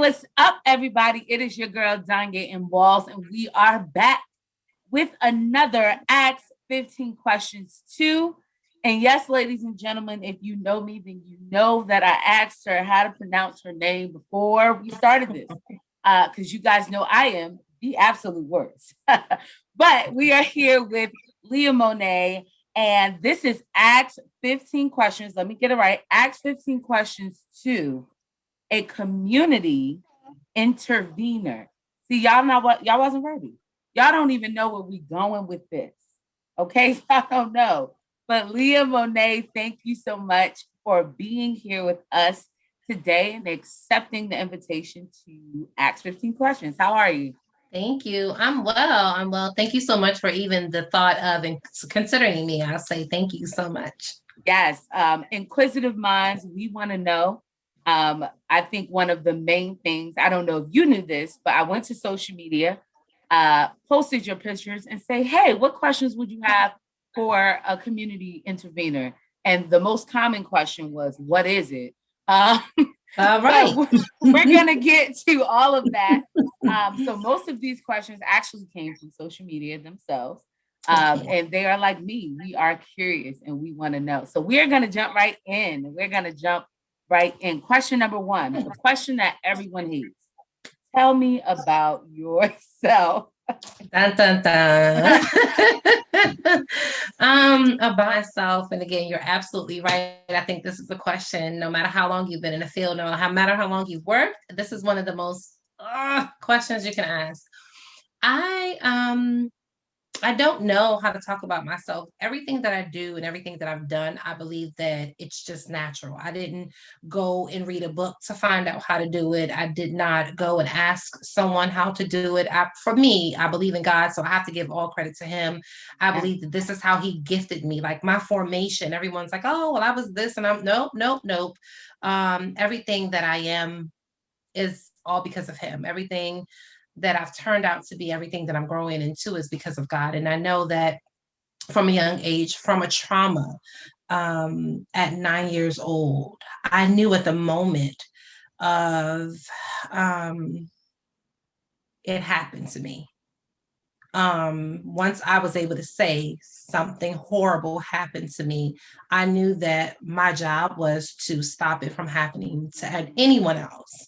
what's up, everybody? It is your girl, Donjia M, and we are back with another Ask 15 Questions 2. And yes, ladies and gentlemen, if you know me, then you know that I asked her how to pronounce her name before we started this, because you guys know I am the absolute worst. But we are here with Lia-Monet, and this is Ask 15 Questions. Let me get it right. Ask 15 Questions 2, a community intervener. See, y'all know what? Y'all wasn't ready. Y'all don't even know where we going with this. Okay, y'all don't know. But Lia-Monet, thank you so much for being here with us today and accepting the invitation to ask 15 questions. How are you? Thank you. I'm well. I'm well. Thank you so much for even the thought of and considering me. I'll say thank you so much. Yes, inquisitive minds, we want to know. I think one of the main things, I don't know if you knew this, but I went to social media, posted your pictures and say, hey, what questions would you have for a community intervener? And the most common question was, what is it? All But right. we're going to get to all of that. So most of these questions actually came from social media themselves. Okay. And they are like me. We are curious and we want to know. So we're going to jump right in. We're going to jump right in. Question number one, the question that everyone hates. Tell me about yourself. Dun, dun, dun. About myself, and again, you're absolutely right. I think this is a question, no matter how long you've been in the field, no matter how long you've worked, this is one of the most questions you can ask. I I don't know how to talk about myself. Everything that I do and everything that I've done, I believe that it's just natural. I didn't go and read a book to find out how to do it. I did not go and ask someone how to do it. For me, I believe in God, so I have to give all credit to Him. I Yeah. believe that this is how He gifted me. Like my formation, everyone's like, "Oh, well, I was this," and I'm nope, nope, nope. Everything that I am is all because of Him. Everything that I've turned out to be, everything that I'm growing into is because of God. And I know that from a young age, from a trauma, at 9 years old, I knew at the moment of um, it happened to me. Once I was able to say something horrible happened to me, I knew that my job was to stop it from happening to anyone else.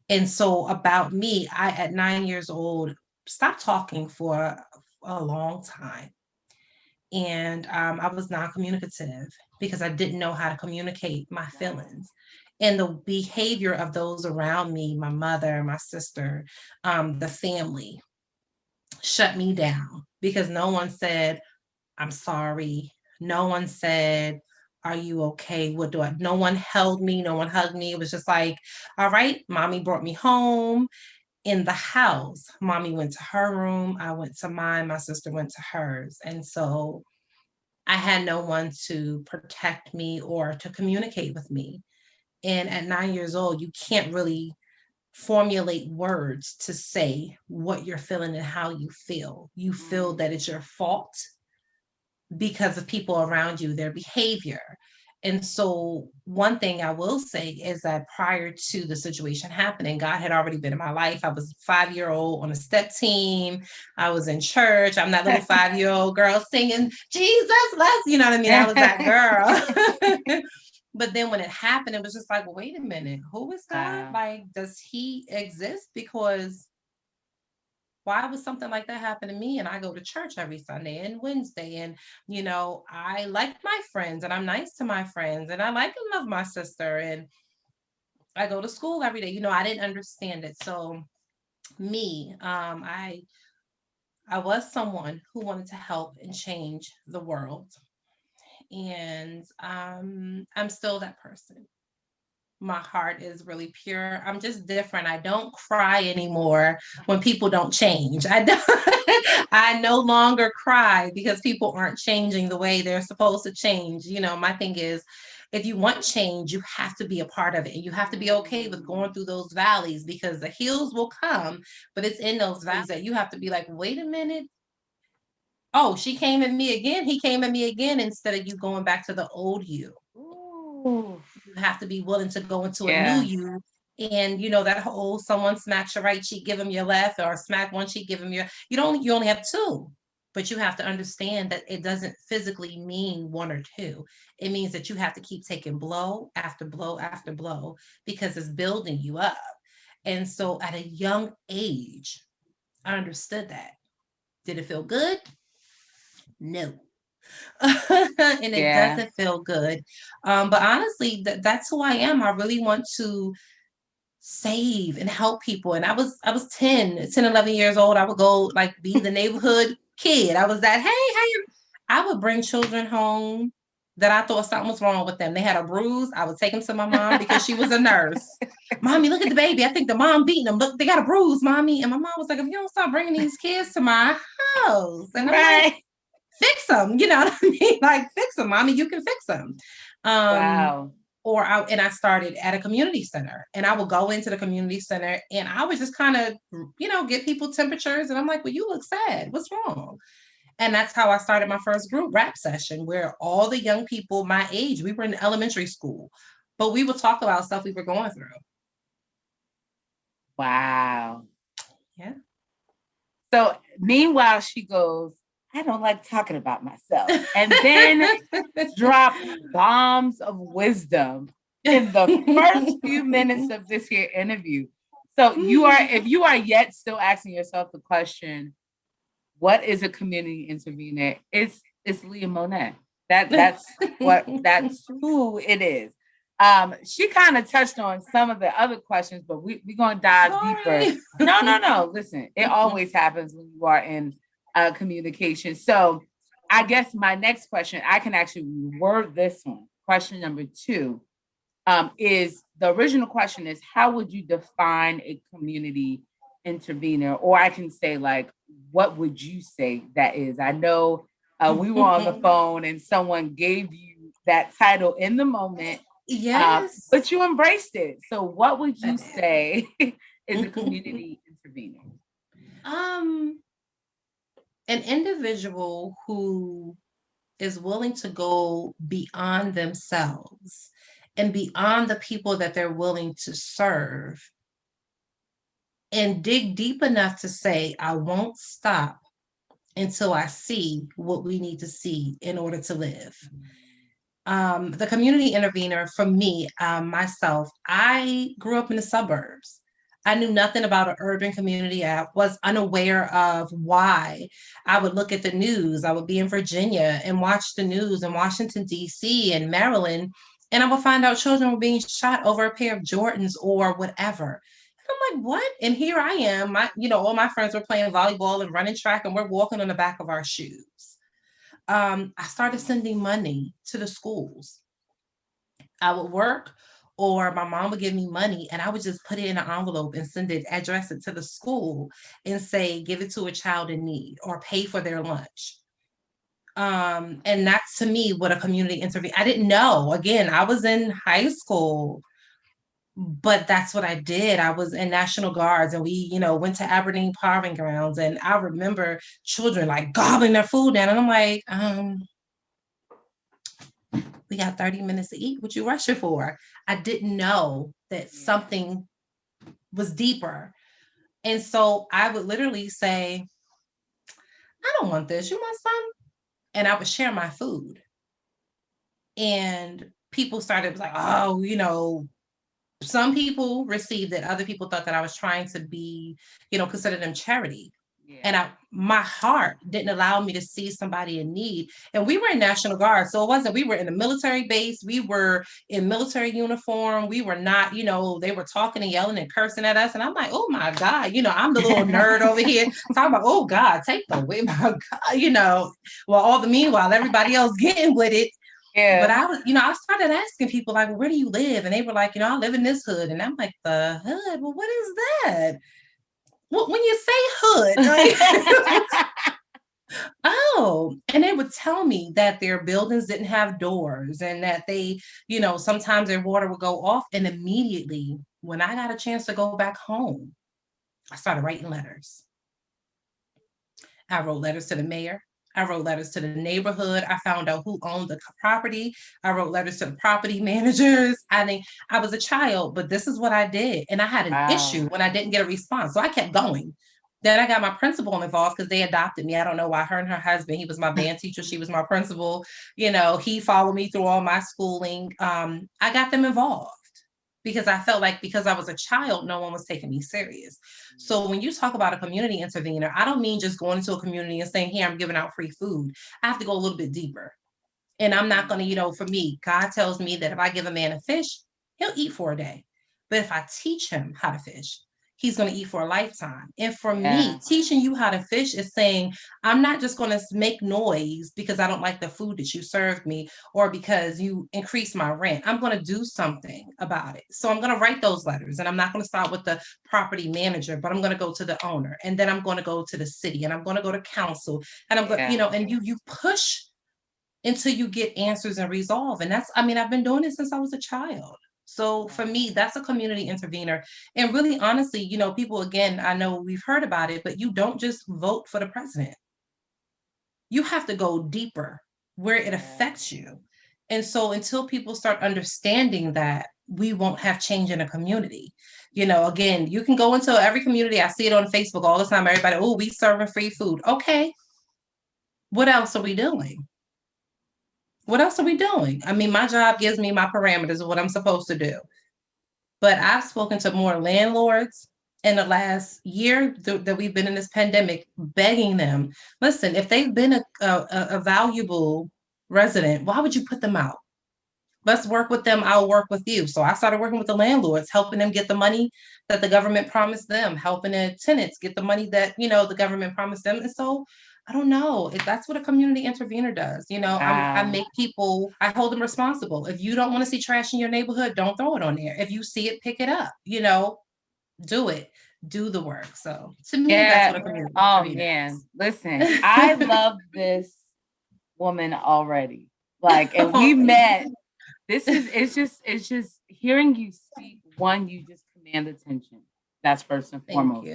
And so about me, I at 9 years old stopped talking for a long time. And I was non-communicative because I didn't know how to communicate my feelings. And the behavior of those around me, my mother, my sister, the family, shut me down because no one said, I'm sorry. No one said, are you okay? What do I? No one held me. No one hugged me. It was just like, all right, mommy brought me home in the house. Mommy went to her room. I went to mine. My sister went to hers. And so I had no one to protect me or to communicate with me. And at 9 years old, you can't really formulate words to say what you're feeling and how you feel. You feel that it's your fault because of people around you, their behavior. And so, one thing I will say is that prior to the situation happening, God had already been in my life. I was 5 year old on a step team. I was in church. I'm that little 5 year old girl singing, Jesus, let's, you know what I mean? I was that girl. But then when it happened, it was just like, well, wait a minute, who is God? Wow. Like, does He exist? Because why would something like that happen to me? And I go to church every Sunday and Wednesday. And, I like my friends and I'm nice to my friends and I like and love my sister. And I go to school every day. I didn't understand it. So me, I was someone who wanted to help and change the world. And I'm still that person. My heart is really pure. I'm just different. I don't cry anymore when people don't change. I don't I no longer cry because people aren't changing the way they're supposed to change. My thing is if you want change, you have to be a part of it. And you have to be okay with going through those valleys because the hills will come, but it's in those valleys that you have to be like, wait a minute. Oh, she came at me again. He came at me again instead of you going back to the old you. Ooh, You have to be willing to go into a new yeah. you And that whole someone smacks your right cheek, give them your left, or smack one cheek, give them you only have two. But you have to understand that it doesn't physically mean one or two. It means that you have to keep taking blow after blow after blow because it's building you up. And so at a young age, I understood that. Did it feel good? No. And it Yeah. doesn't feel good. But honestly, that's who I am. I really want to save and help people. And I was 11 years old. I would go like be the neighborhood kid. I was that, hey, I would bring children home that I thought something was wrong with them. They had a bruise. I would take them to my mom because she was a nurse. Mommy, look at the baby. I think the mom beating them. Look, they got a bruise, mommy. And my mom was like, if you don't stop bringing these kids to my house. And I'm like, Right. fix them. You know what I mean? Like, fix them, mommy. You can fix them. Wow. I started at a community center, and I would go into the community center and I would just kind of, get people temperatures. And I'm like, well, you look sad. What's wrong? And that's how I started my first group rap session, where all the young people my age, we were in elementary school, but we would talk about stuff we were going through. Wow. Yeah. So meanwhile, she goes, I don't like talking about myself. And then drop bombs of wisdom in the first few minutes of this here interview. So if you are yet still asking yourself the question, what is a community intervener? It's Lia-Monet. That's who it is. She kind of touched on some of the other questions, but we're gonna dive deeper. No. Listen, it always happens when you are in communication. So I guess my next question, I can actually word this one. Question number 2 is the original question is, how would you define a community intervener? Or I can say, like, what would you say that is? I know we were on the phone and someone gave you that title in the moment. Yes. But you embraced it. So what would you say is a community intervener? An individual who is willing to go beyond themselves and beyond the people that they're willing to serve and dig deep enough to say, I won't stop until I see what we need to see in order to live. The community intervener for me, myself, I grew up in the suburbs. I knew nothing about an urban community. I was unaware of why. I would look at the news. I would be in Virginia and watch the news in Washington, D.C. and Maryland, and I would find out children were being shot over a pair of Jordans or whatever. And I'm like, what? And here I am. All my friends were playing volleyball and running track, and we're walking on the back of our shoes. I started sending money to the schools. I would work, or my mom would give me money and I would just put it in an envelope and address it to the school and say, give it to a child in need or pay for their lunch. And that's to me what a community intervene. I didn't know. Again, I was in high school, but that's what I did. I was in National Guards, and we, went to Aberdeen Parving Grounds, and I remember children like gobbling their food down, and I'm like, we got 30 minutes to eat. What you rushing for? I didn't know that something was deeper. And so I would literally say, I don't want this. You want some? And I would share my food. And people started like, oh, some people received it. Other people thought that I was trying to be, consider them charity. Yeah. And my heart didn't allow me to see somebody in need. And we were in National Guard. So it wasn't, we were in a military base. We were in military uniform. We were not, they were talking and yelling and cursing at us. And I'm like, oh my God, I'm the little nerd over here talking about, oh God, take the way, my God, well, all the meanwhile, everybody else getting with it. Yeah. But I was, I started asking people like, well, where do you live? And they were like, I live in this hood. And I'm like, the hood? Well, what is that? Well, when you say hood, like, oh, and they would tell me that their buildings didn't have doors and that they, sometimes their water would go off. And immediately when I got a chance to go back home, I started writing letters. I wrote letters to the mayor. I wrote letters to the neighborhood. I found out who owned the property. I wrote letters to the property managers. I mean, I was a child, but this is what I did. And I had an issue when I didn't get a response. So I kept going. Then I got my principal involved because they adopted me. I don't know why. Her and her husband, he was my band teacher. She was my principal. You know, he followed me through all my schooling. I got them involved because I felt like because I was a child, no one was taking me serious. So when you talk about a community intervener, I don't mean just going into a community and saying, here, I'm giving out free food. I have to go a little bit deeper. And I'm not going to, for me, God tells me that if I give a man a fish, he'll eat for a day. But if I teach him how to fish, he's going to eat for a lifetime. And for me, teaching you how to fish is saying, I'm not just going to make noise because I don't like the food that you served me or because you increased my rent. I'm going to do something about it. So I'm going to write those letters, and I'm not going to start with the property manager, but I'm going to go to the owner, and then I'm going to go to the city, and I'm going to go to council, and I'm going, and you push until you get answers and resolve. And that's, I've been doing it since I was a child. So for me, that's a community intervener. And really, honestly, people, again, I know we've heard about it, but you don't just vote for the president. You have to go deeper where it affects you. And so until people start understanding that, we won't have change in a community. Again, you can go into every community. I see it on Facebook all the time. Everybody, oh, we serving free food. Okay. What else are we doing? What else are we doing? My job gives me my parameters of what I'm supposed to do. But I've spoken to more landlords in the last year that we've been in this pandemic, begging them, listen, if they've been a valuable resident, why would you put them out? Let's work with them. I'll work with you. So I started working with the landlords, helping them get the money that the government promised them, helping the tenants get the money that, the government promised them. And so I don't know if that's what a community intervener does. I make people, I hold them responsible. If you don't want to see trash in your neighborhood, don't throw it on there. If you see it, pick it up, do it, do the work. So to me, that's what a community intervener is. Listen, I love this woman already. And we met. It's just hearing you speak. One, you just command attention. That's first and foremost.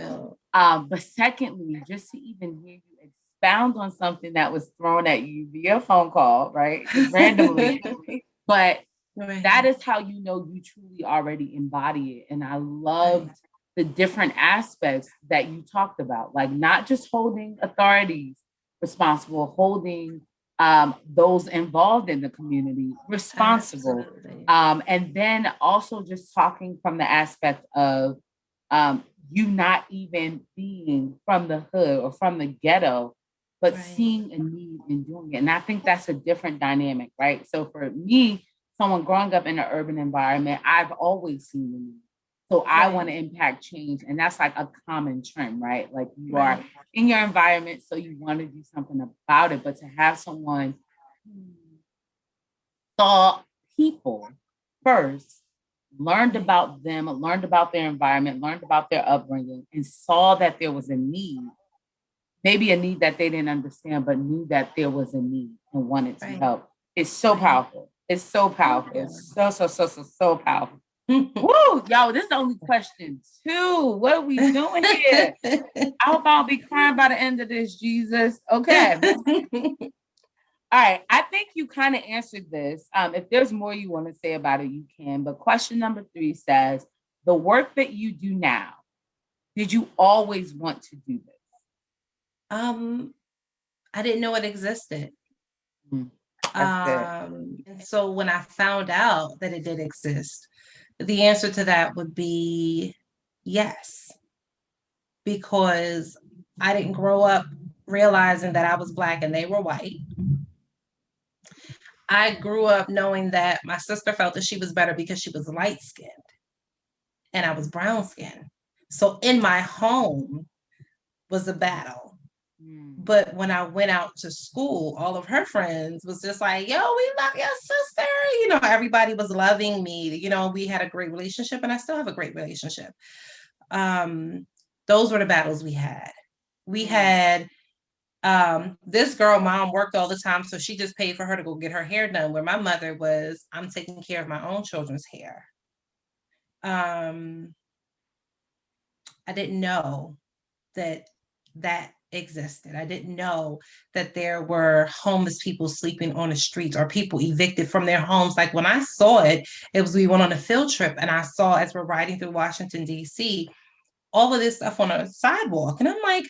But secondly, just to even hear you expound on something that was thrown at you via phone call, right? Randomly. But that is how you truly already embody it. And I loved the different aspects that you talked about, not just holding authorities responsible, holding those involved in the community responsible. And then also just talking from the aspect of you not even being from the hood or from the ghetto, but seeing a need and doing it. And I think that's a different dynamic, right? So for me, someone growing up in an urban environment, I've always seen the need. So I want to impact change. And that's a common trend, right? You are in your environment, so you want to do something about it. But to have someone who saw people first, learned about them, learned about their environment, learned about their upbringing, and saw that there was a need, maybe a need that they didn't understand, but knew that there was a need and wanted to help. It's so powerful. It's so powerful. It's so powerful. Woo, yo, this is only question 2. What are we doing here? I hope I'll be crying by the end of this, Jesus. Okay. All right. I think you kind of answered this. If there's more you want to say about it, you can. But question number 3 says, the work that you do now, did you always want to do this? I didn't know it existed. And so when I found out that it did exist, the answer to that would be yes, because I didn't grow up realizing that I was Black and they were white. I grew up knowing that my sister felt that she was better because she was light-skinned and I was brown-skinned. So in my home was a battle. But when I went out to school, all of her friends was just like, yo, we love your sister. Everybody was loving me. We had a great relationship, and I still have a great relationship. Those were the battles we had. We had this girl, mom worked all the time, so she just paid for her to go get her hair done, where my mother was, I'm taking care of my own children's hair. I didn't know that existed. I didn't know that there were homeless people sleeping on the streets or people evicted from their homes. Like when I saw it, it was we went on a field trip and I saw as we're riding through Washington, D.C., all of this stuff on a sidewalk. And I'm like,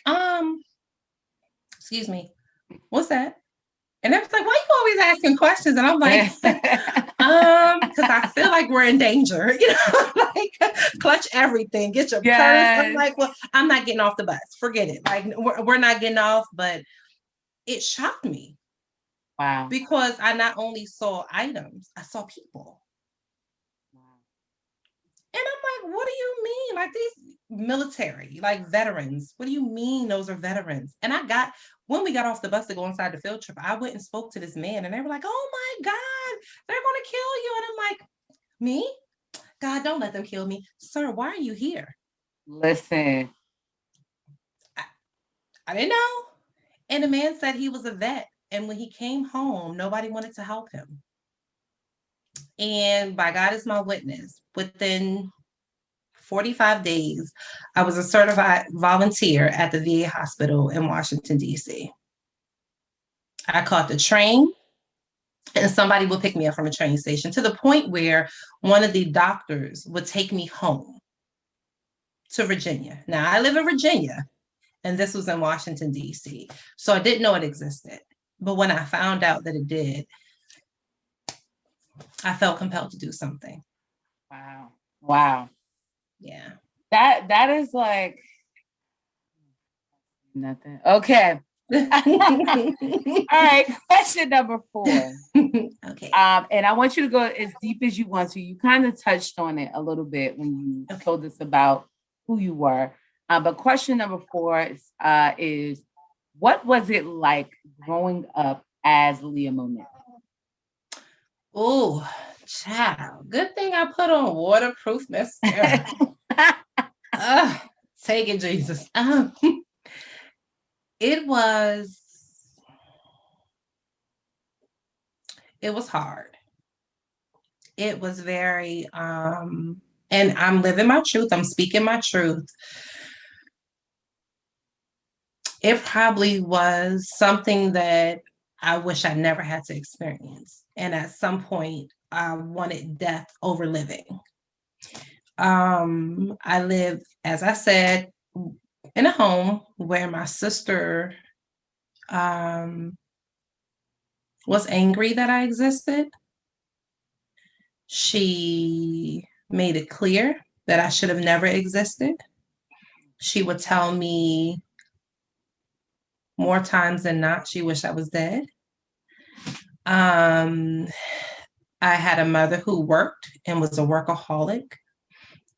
excuse me, what's that? And they was like, why you always asking questions? And I'm like, because I feel like we're in danger, like clutch everything, get your purse. I'm like, well, I'm not getting off the bus. Forget it. Like we're not getting off, but it shocked me. Wow. Because I not only saw items, I saw people. And I'm like, what do you mean? Like these military, like veterans. What do you mean those are veterans? And when we got off the bus to go inside the field trip, I went and spoke to this man and they were like, oh my God, they're going to kill you. And I'm like, me? God, don't let them kill me. Sir, why are you here? Listen. I didn't know. And the man said he was a vet. And when he came home, nobody wanted to help him. And by God is my witness, within 45 days, I was a certified volunteer at the VA hospital in Washington, D.C. I caught the train and somebody would pick me up from a train station to the point where one of the doctors would take me home to Virginia. Now, I live in Virginia, and this was in Washington, D.C. So I didn't know it existed. But when I found out that it did, I felt compelled to do something. Wow. Yeah. That is like nothing. Okay. All right. Question number 4. Okay. And I want you to go as deep as you want to. You kind of touched on it a little bit when you told us about who you were. But question number 4 is what was it like growing up as Lia-Monet? Oh, child. Good thing I put on waterproof mascara. Take it, Jesus. It was hard. It was very, and I'm living my truth. I'm speaking my truth. It probably was something that I wish I never had to experience. And at some point, I wanted death over living. I live, as I said, in a home where my sister was angry that I existed. She made it clear that I should have never existed. She would tell me more times than not, she wished I was dead. I had a mother who worked and was a workaholic.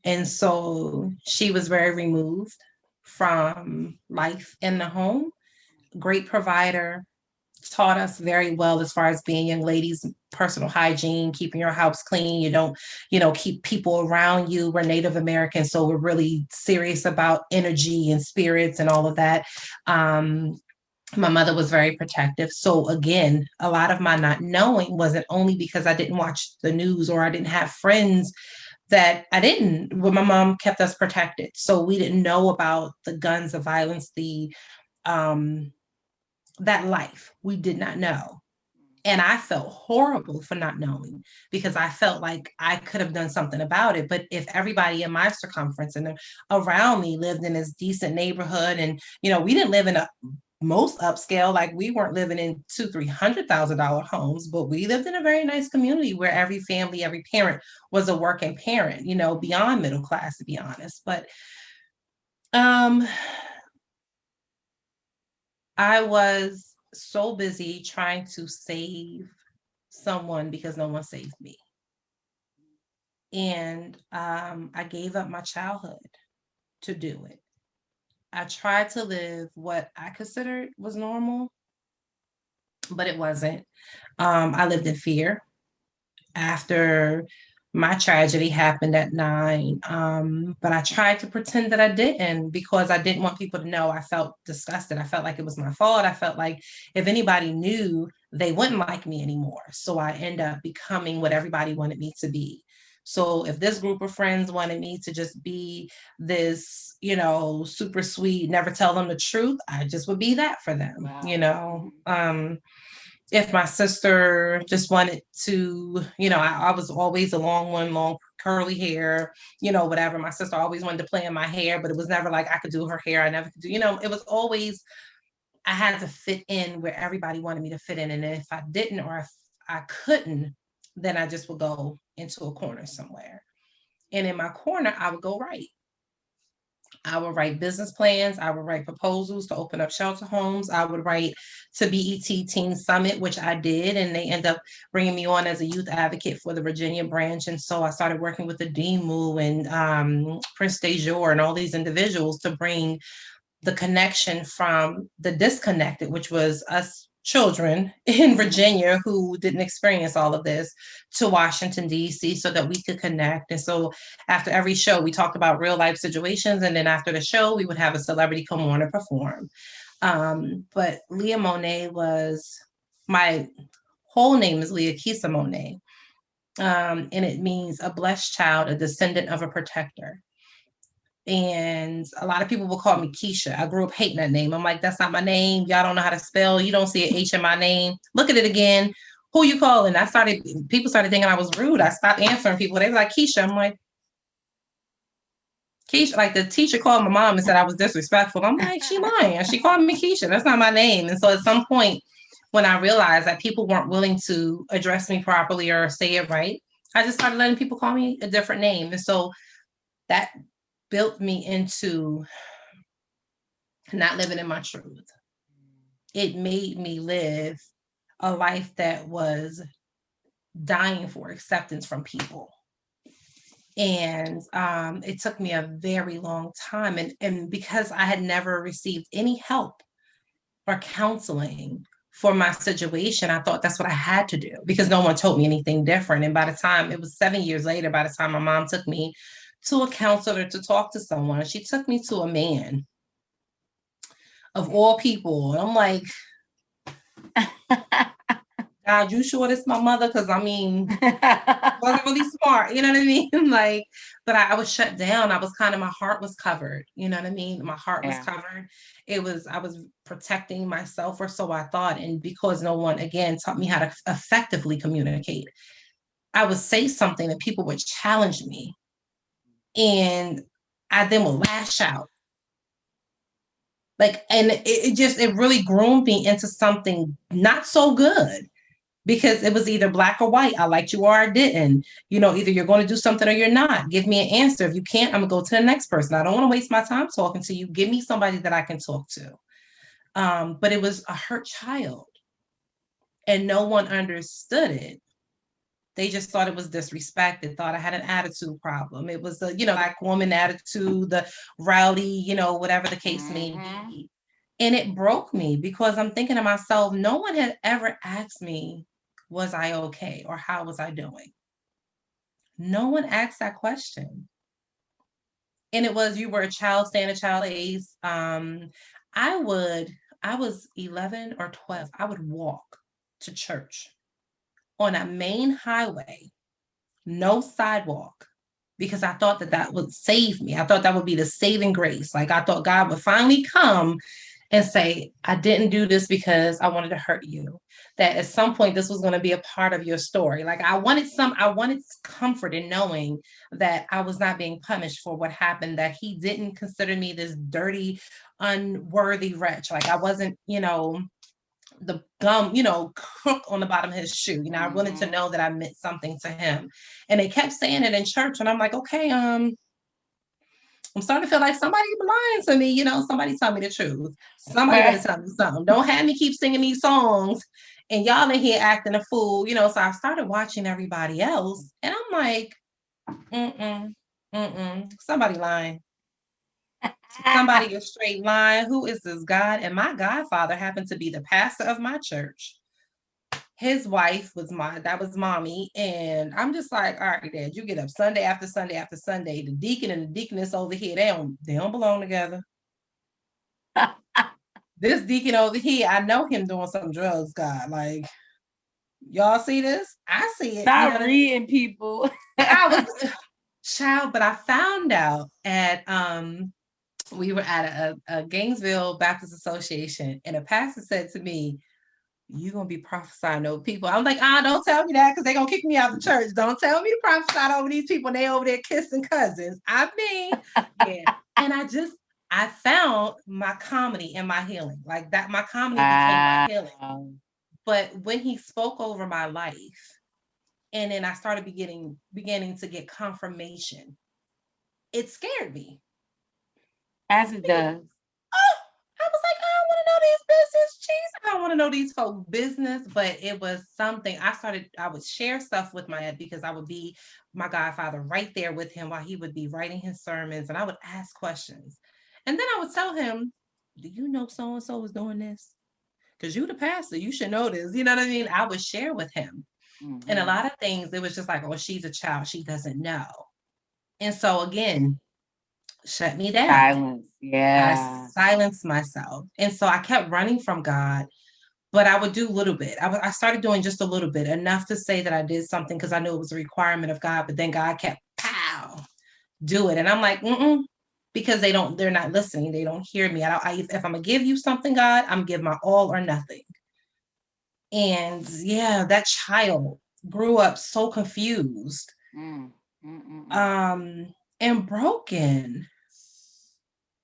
And so she was very removed from life in the home. Great provider, taught us very well as far as being young ladies, personal hygiene, keeping your house clean. You don't, keep people around you. We're Native American, so we're really serious about energy and spirits and all of that. My mother was very protective. So again, a lot of my not knowing wasn't only because I didn't watch the news or I didn't have friends that I didn't. Well, my mom kept us protected. So we didn't know about the guns, the violence, that life. We did not know. And I felt horrible for not knowing because I felt like I could have done something about it. But if everybody in my circumference and around me lived in this decent neighborhood and, we didn't live in a most upscale, like we weren't living in $200,000-$300,000 homes, but we lived in a very nice community where every family, every parent was a working parent, beyond middle class, to be honest. But I was so busy trying to save someone because no one saved me. And I gave up my childhood to do it. I tried to live what I considered was normal, but it wasn't. I lived in fear. After my tragedy happened at 9, but I tried to pretend that I didn't because I didn't want people to know. I felt disgusted. I felt like it was my fault. I felt like if anybody knew, they wouldn't like me anymore. So I ended up becoming what everybody wanted me to be. So if this group of friends wanted me to just be this, super sweet, never tell them the truth, I just would be that for them, Wow. If my sister just wanted to, I was always a long curly hair, whatever. My sister always wanted to play in my hair, but it was never like I could do her hair. I never could do, it was always, I had to fit in where everybody wanted me to fit in. And if I didn't, or if I couldn't, then I just would go into a corner somewhere. And in my corner, I would go write. I would write business plans. I would write proposals to open up shelter homes. I would write to BET Teen Summit, which I did. And they end up bringing me on as a youth advocate for the Virginia branch. And so I started working with the DMU and Prince DeJour and all these individuals to bring the connection from the disconnected, which was us children in Virginia who didn't experience all of this, to Washington, D.C., so that we could connect. And so after every show, we talked about real life situations. And then after the show, we would have a celebrity come on and perform. But Lia-Monet was, my whole name is Lia-Monet. And it means a blessed child, a descendant of a protector. And a lot of people will call me Keisha. I grew up hating that name. I'm like, that's not my name. Y'all don't know how to spell. You don't see an H in my name. Look at it again. Who you calling? People started thinking I was rude. I stopped answering people. They were like, Keisha. I'm like, Keisha. Like the teacher called my mom and said I was disrespectful. I'm like, she lying. She called me Keisha. That's not my name. And so at some point, when I realized that people weren't willing to address me properly or say it right, I just started letting people call me a different name. And so that built me into not living in my truth. It made me live a life that was dying for acceptance from people. And it took me a very long time. And because I had never received any help or counseling for my situation, I thought that's what I had to do because no one told me anything different. And by the time, it was 7 years later, by the time my mom took me to a counselor to talk to someone, she took me to a man of all people. And I'm like, God, you sure this my mother? Because I mean, wasn't really smart, you know what I mean? Like, but I was shut down. My heart was covered, you know what I mean? My heart was covered. I was protecting myself, or so I thought. And because no one, again, taught me how to effectively communicate, I would say something and people would challenge me. And I then would lash out. Like, and it really groomed me into something not so good because it was either black or white. I liked you or I didn't. Either you're going to do something or you're not. Give me an answer. If you can't, I'm going to go to the next person. I don't want to waste my time talking to you. Give me somebody that I can talk to. But it was a hurt child and no one understood it. They just thought it was disrespect. They thought I had an attitude problem. It was the, black woman attitude, the rowdy, whatever the case may be. And it broke me because I'm thinking to myself, no one had ever asked me, was I okay? Or how was I doing? No one asked that question. And it was, you were a child, stay in a child age. I was 11 or 12. I would walk to church on a main highway, no sidewalk, because I thought that would save me. I thought that would be the saving grace. Like I thought God would finally come and say, I didn't do this because I wanted to hurt you. That at some point this was going to be a part of your story. Like I wanted comfort in knowing that I was not being punished for what happened, that he didn't consider me this dirty, unworthy wretch. Like I wasn't, the gum, crook on the bottom of his shoe. I wanted to know that I meant something to him. And they kept saying it in church. And I'm like, okay, I'm starting to feel like somebody lying to me. Somebody tell me the truth. Somebody gotta tell me something. Don't have me keep singing these songs and y'all in here acting a fool. So I started watching everybody else and I'm like, somebody lying. Somebody is straight lying. Who is this God? And my godfather happened to be the pastor of my church. His wife was mommy. And I'm just like, all right, Dad, you get up Sunday after Sunday after Sunday. The deacon and the deaconess over here, they don't belong together. This deacon over here, I know him doing some drugs, God. Like, Y'all see this? I see it. Stop reading, people. I was child, but I found out at we were at a Gainesville Baptist Association, and a pastor said to me, "You're gonna be prophesying over people." I'm like, don't tell me that because they're gonna kick me out of the church. Don't tell me to prophesy over these people and they over there kissing cousins. I mean, yeah. And I found my comedy and my healing. Like that, my comedy became my healing. But when he spoke over my life, and then I started beginning to get confirmation, it scared me. As it does. Oh, I was like, I don't want to know these business cheese. I don't want to know these folk business, but it was something I would share stuff with my dad because I would be my godfather right there with him while he would be writing his sermons, and I would ask questions. And then I would tell him, do you know so-and-so is doing this? Because you the pastor, you should know this. You know what I mean? I would share with him. Mm-hmm. And a lot of things, it was just like, oh, she's a child. She doesn't know. And so again, shut me down. Silence. Yeah. I silenced myself. And so I kept running from God, but I would do a little bit. I started doing just a little bit, enough to say that I did something because I knew it was a requirement of God, but then God kept, do it. And I'm like, because they're not listening. They don't hear me. If I'm gonna give you something, God, I'm gonna give my all or nothing. And yeah, that child grew up so confused, and broken.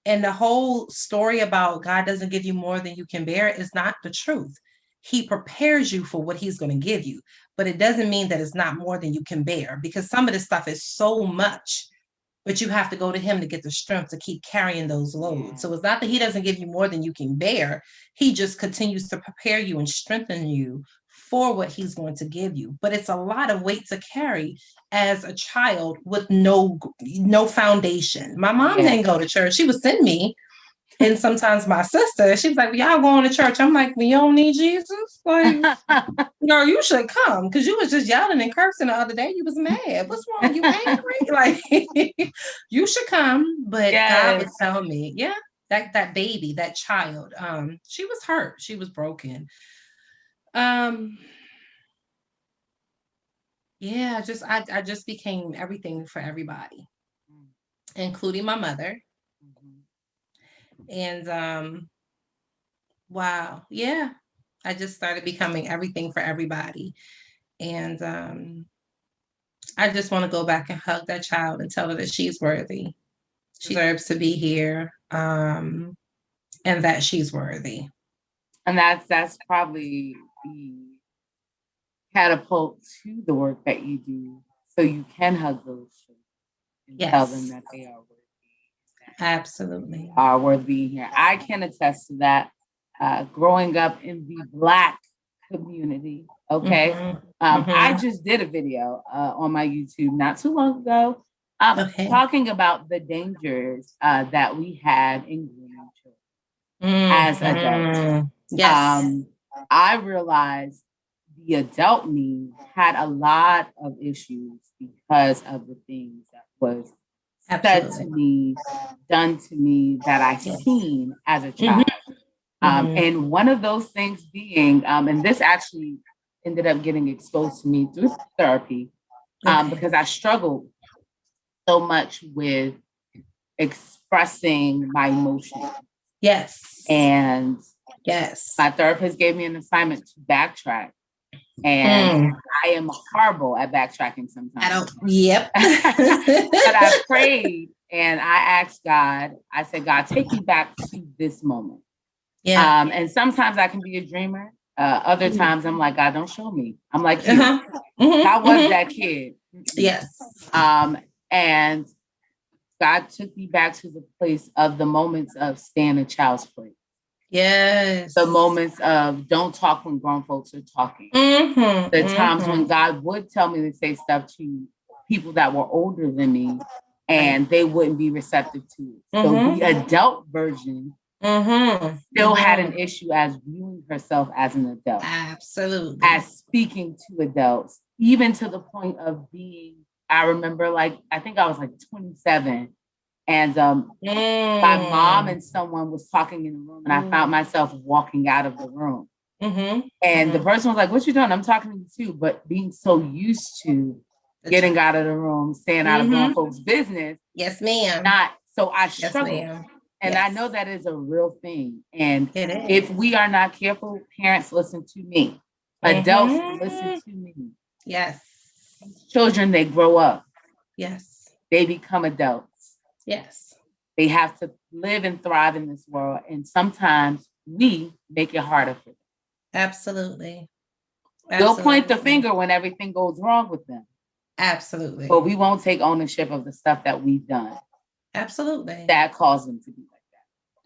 And the whole story about God doesn't give you more than you can bear is not the truth. He prepares you for what he's going to give you, but it doesn't mean that it's not more than you can bear, because some of this stuff is so much, but you have to go to him to get the strength to keep carrying those loads. So it's not that he doesn't give you more than you can bear. He just continues to prepare you and strengthen you for what he's going to give you. But it's a lot of weight to carry as a child with no foundation. My mom didn't go to church. She would send me. And sometimes my sister, she was like, well, y'all going to church? I'm like, well, you don't need Jesus? Like, no, you should come, because you was just yelling and cursing the other day. You was mad. What's wrong? You angry? Like, you should come. But God would tell me, that baby, that child, she was hurt. She was broken. I just became everything for everybody, including my mother. And wow, I just started becoming everything for everybody. And I just want to go back and hug that child and tell her that she's worthy. She deserves to be here, and that she's worthy. And that's probably the catapult to the work that you do, so you can hug those children and tell them that they are worthy. Absolutely. Are worthy here. I can attest to that. Growing up in the Black community, okay? I just did a video on my YouTube not too long ago, talking about the dangers that we had in grooming children as adults. Yes. I realized the adult me had a lot of issues because of the things that was said to me, done to me, that I seen as a child. And one of those things being, and this actually ended up getting exposed to me through therapy, because I struggled so much with expressing my emotions. Yes. And my therapist gave me an assignment to backtrack. And I am horrible at backtracking sometimes. But I prayed and I asked God, I said, God, take me back to this moment. And sometimes I can be a dreamer. Other times I'm like, God, don't show me. I'm like, you. I was that kid. Yes. And God took me back to the place of the moments of staying in a child's place. Yes. The moments of don't talk when grown folks are talking. The times when God would tell me to say stuff to people that were older than me and they wouldn't be receptive to it. So the adult version still had an issue as viewing herself as an adult. Absolutely. As speaking to adults, even to the point of being, I remember I think I was 27. And my mom and someone was talking in the room, and I found myself walking out of the room. And the person was like, what you doing? I'm talking to you too. But being so used to getting out of the room, staying out of grown folks' business. Yes, ma'am. So I struggle. Yes, and yes. I know that is a real thing. And if we are not careful, parents, listen to me. Adults, listen to me. Yes. Children, they grow up. Yes. They become adults. Yes. They have to live and thrive in this world. And sometimes we make it harder for them. Absolutely. We'll point the finger when everything goes wrong with them. Absolutely. But we won't take ownership of the stuff that we've done. Absolutely. That caused them to be like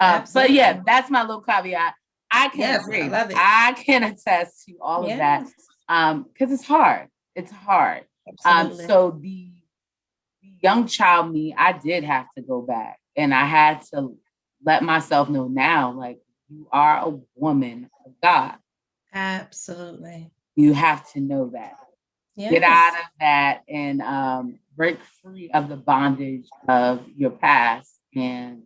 that. But yeah, that's my little caveat. I can agree. I love it. I can attest to all of that. Because it's hard. It's hard. So the young child me, I did have to go back. And I had to let myself know now, like, you are a woman of God. Absolutely. You have to know that. Yes. Get out of that and break free of the bondage of your past. And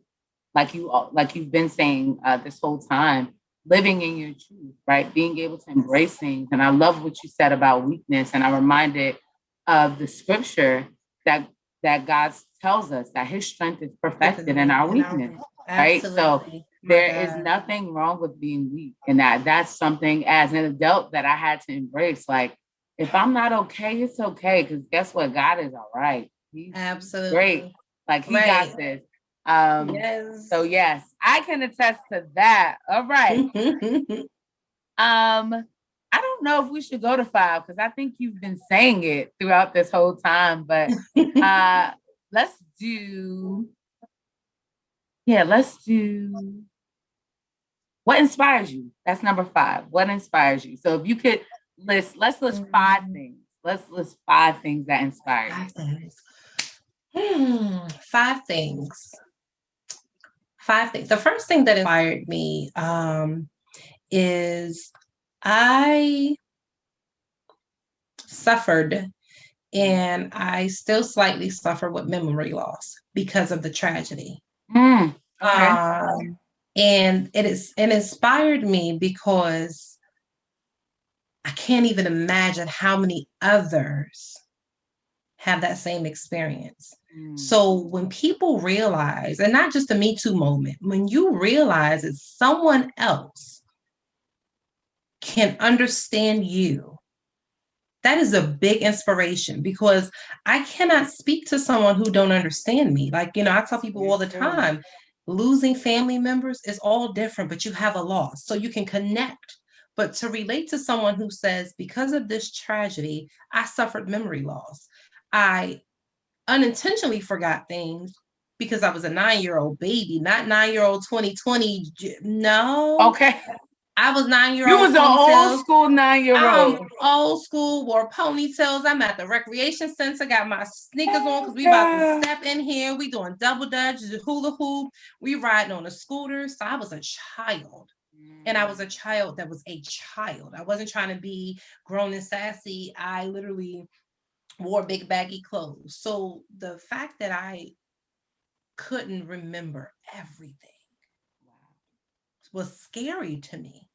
like you've been saying this whole time, living in your truth, right? Being able to embrace things. And I love what you said about weakness. And I'm reminded of the scripture that God tells us that his strength is perfected in our weakness, right? So there is nothing wrong with being weak. And that's something as an adult that I had to embrace. Like, if I'm not okay, it's okay. Because guess what? God is all right. He's great. Like, he got this. Yes. So yes, I can attest to that. All right. I don't know if we should go to 5 because I think you've been saying it throughout this whole time, but let's do what inspires you? That's number 5. What inspires you? So if you could let's list 5 things. Let's list 5 things that inspire you. 5 things. 5 things. The first thing that inspired me is I suffered, and I still slightly suffer with memory loss because of the tragedy. Okay. And it inspired me because I can't even imagine how many others have that same experience. So when people realize, and not just a Me Too moment, when you realize that someone else can understand you, that is a big inspiration, because I cannot speak to someone who don't understand me. Like, I tell people all the time, losing family members is all different, but you have a loss, so you can connect. But to relate to someone who says, because of this tragedy, I suffered memory loss. I unintentionally forgot things because I was a 9-year-old baby, not 9-year-old 2020. No. Okay. I was 9-year-old. You was an old school 9-year-old. Old school, wore ponytails. I'm at the recreation center, got my sneakers on because we about to step in here. We doing double dutch, hula hoop. We riding on a scooter. So I was a child. And I was a child that was a child. I wasn't trying to be grown and sassy. I literally wore big baggy clothes. So the fact that I couldn't remember everything was scary to me.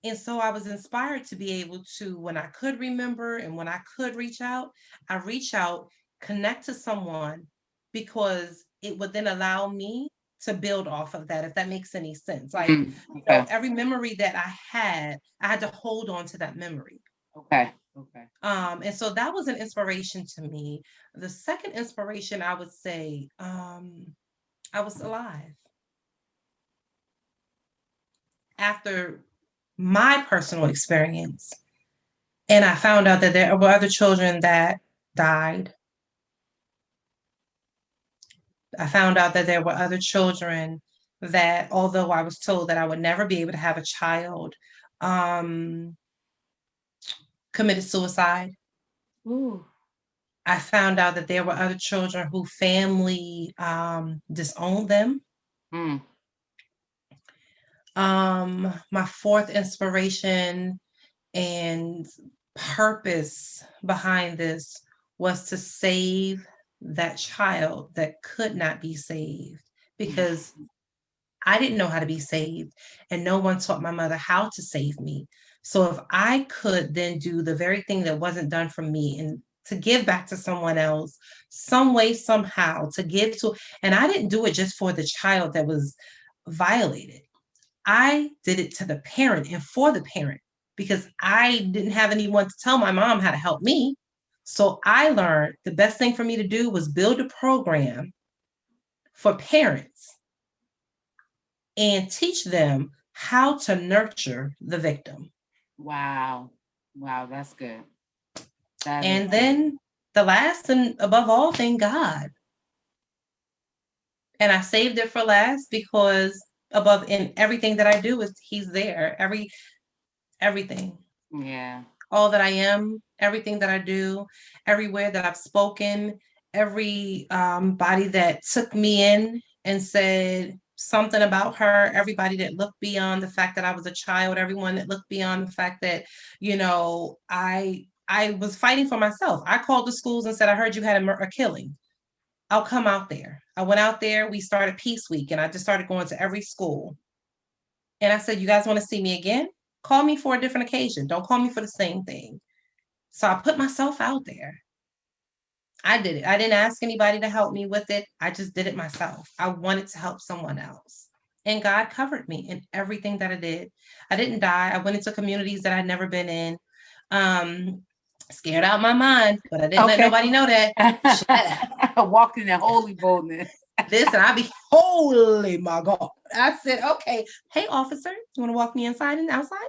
And so I was inspired to be able to, when I could remember and when I could reach out, I reach out, connect to someone, because it would then allow me to build off of that, if that makes any sense. Like, every memory that I had to hold on to that memory. Okay. And so that was an inspiration to me. The second inspiration, I would say, I was alive. After my personal experience, and I found out that there were other children that died. I found out that there were other children that, although I was told that I would never be able to have a child, committed suicide. Ooh. I found out that there were other children who family disowned them. My fourth inspiration and purpose behind this was to save that child that could not be saved, because I didn't know how to be saved, and no one taught my mother how to save me. So if I could then do the very thing that wasn't done for me and to give back to someone else, some way, somehow, to give to, and I didn't do it just for the child that was violated. I did it to the parent and for the parent because I didn't have anyone to tell my mom how to help me. So I learned the best thing for me to do was build a program for parents and teach them how to nurture the victim. Wow. Wow, that's good. And then the last and above all thing, God. And I saved it for last because above in everything that I do is he's there. Everything. Yeah. All that I am, everything that I do, everywhere that I've spoken, every body that took me in and said something about her, everybody that looked beyond the fact that I was a child, everyone that looked beyond the fact that, I was fighting for myself. I called the schools and said, I heard you had a killing. I'll come out there. I went out there. We started Peace Week, and I just started going to every school. And I said, you guys want to see me again? Call me for a different occasion. Don't call me for the same thing. So I put myself out there. I did it. I didn't ask anybody to help me with it. I just did it myself. I wanted to help someone else. And God covered me in everything that I did. I didn't die. I went into communities that I'd never been in. Scared out my mind, but I didn't let nobody know that. Walked in that holy boldness. Listen, I be holy, my God. I said, okay, hey, officer, you want to walk me inside and outside?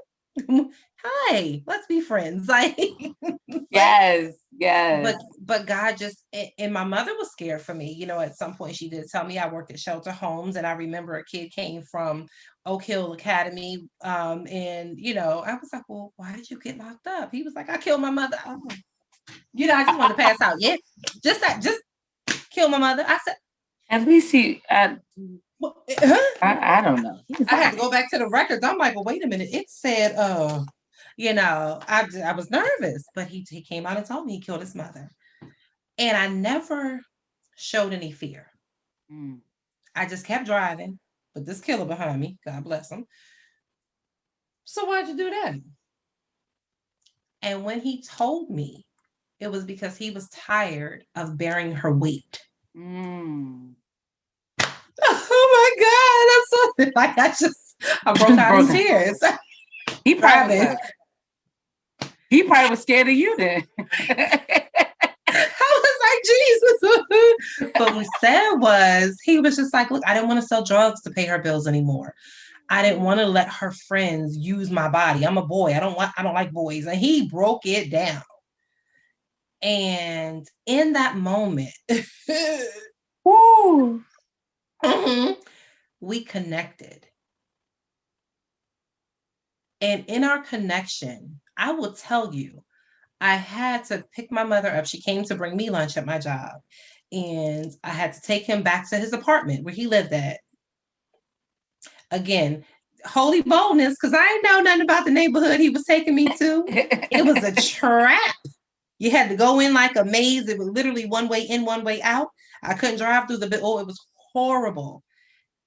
Hi, let's be friends. Like, yes. But God just, and my mother was scared for me. At some point she did tell me I worked at shelter homes, and I remember a kid came from Oak Hill Academy, and I was like, well, why did you get locked up? He was like, I killed my mother. I just wanted to pass out. Yeah, just kill my mother. I said, at least he. I don't know. I had to go back to the records. I'm like, well, wait a minute. It said, I was nervous, but he came out and told me he killed his mother. And I never showed any fear. I just kept driving, but this killer behind me, God bless him. So why'd you do that? And when he told me, it was because he was tired of bearing her weight. Oh my God, I'm so I broke out in tears. He probably was scared of you then. I was like, Jesus. But what he said was, he was just like, look, I didn't want to sell drugs to pay her bills anymore. I didn't want to let her friends use my body. I'm a boy. I don't like boys. And he broke it down. And in that moment, woo, we connected. And in our connection, I will tell you, I had to pick my mother up. She came to bring me lunch at my job. And I had to take him back to his apartment where he lived at. Again, holy boldness, because I didn't know nothing about the neighborhood he was taking me to. It was a trap. You had to go in like a maze. It was literally one way in, one way out. I couldn't drive through it was horrible.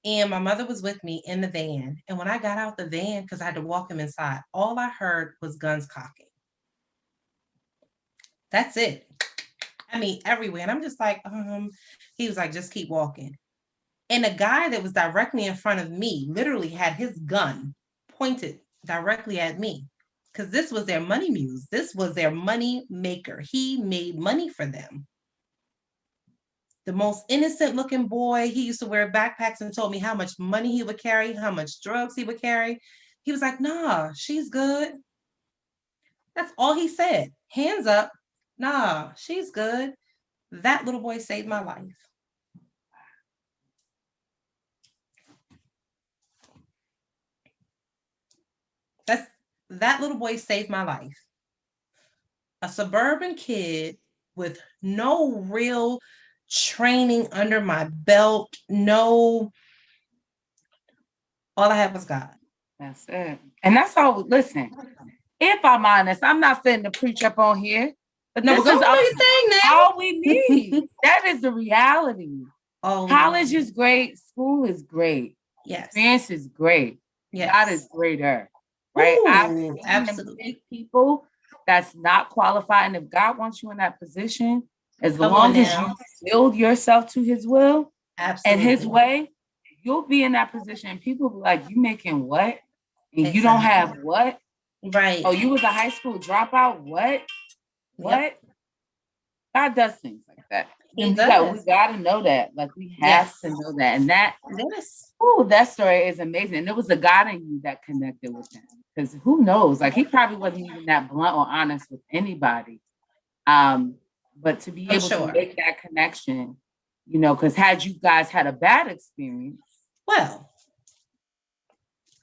And my mother was with me in the van. And when I got out the van, because I had to walk him inside, all I heard was guns cocking. That's it. I mean, everywhere. And I'm just like, he was like, just keep walking. And a guy that was directly in front of me literally had his gun pointed directly at me. Because this was their money muse. This was their money maker. He made money for them. The most innocent looking boy. He used to wear backpacks and told me how much money he would carry, how much drugs he would carry. He was like, nah, she's good. That's all he said. Hands up. Nah, she's good. That little boy saved my life. That little boy saved my life. A suburban kid with no real training under my belt. All I had was God. That's it. And that's all. Listen, if I'm honest, I'm not sitting to preach up on here, but this is all we need. That is the reality. College is great. School is great. Yes. Experience is great. Yes. God is greater, right? Ooh, I've seen absolutely. him take people that's not qualified. And if God wants you in that position, as Come on long as now. you build yourself to his will and his Absolutely. way, you'll be in that position. And people be like, you making what? And you don't Exactly. have what? Right. Oh, you was a high school dropout? What? Yep. What? God does things like that. He And we does. gotta know that. Like we have Yes. to know that. And that Yes. that story is amazing. And it was the God in you that connected with him. Because who knows? Like he probably wasn't even that blunt or honest with anybody. But to be I'm able to sure. make that connection, because had you guys had a bad experience, Well,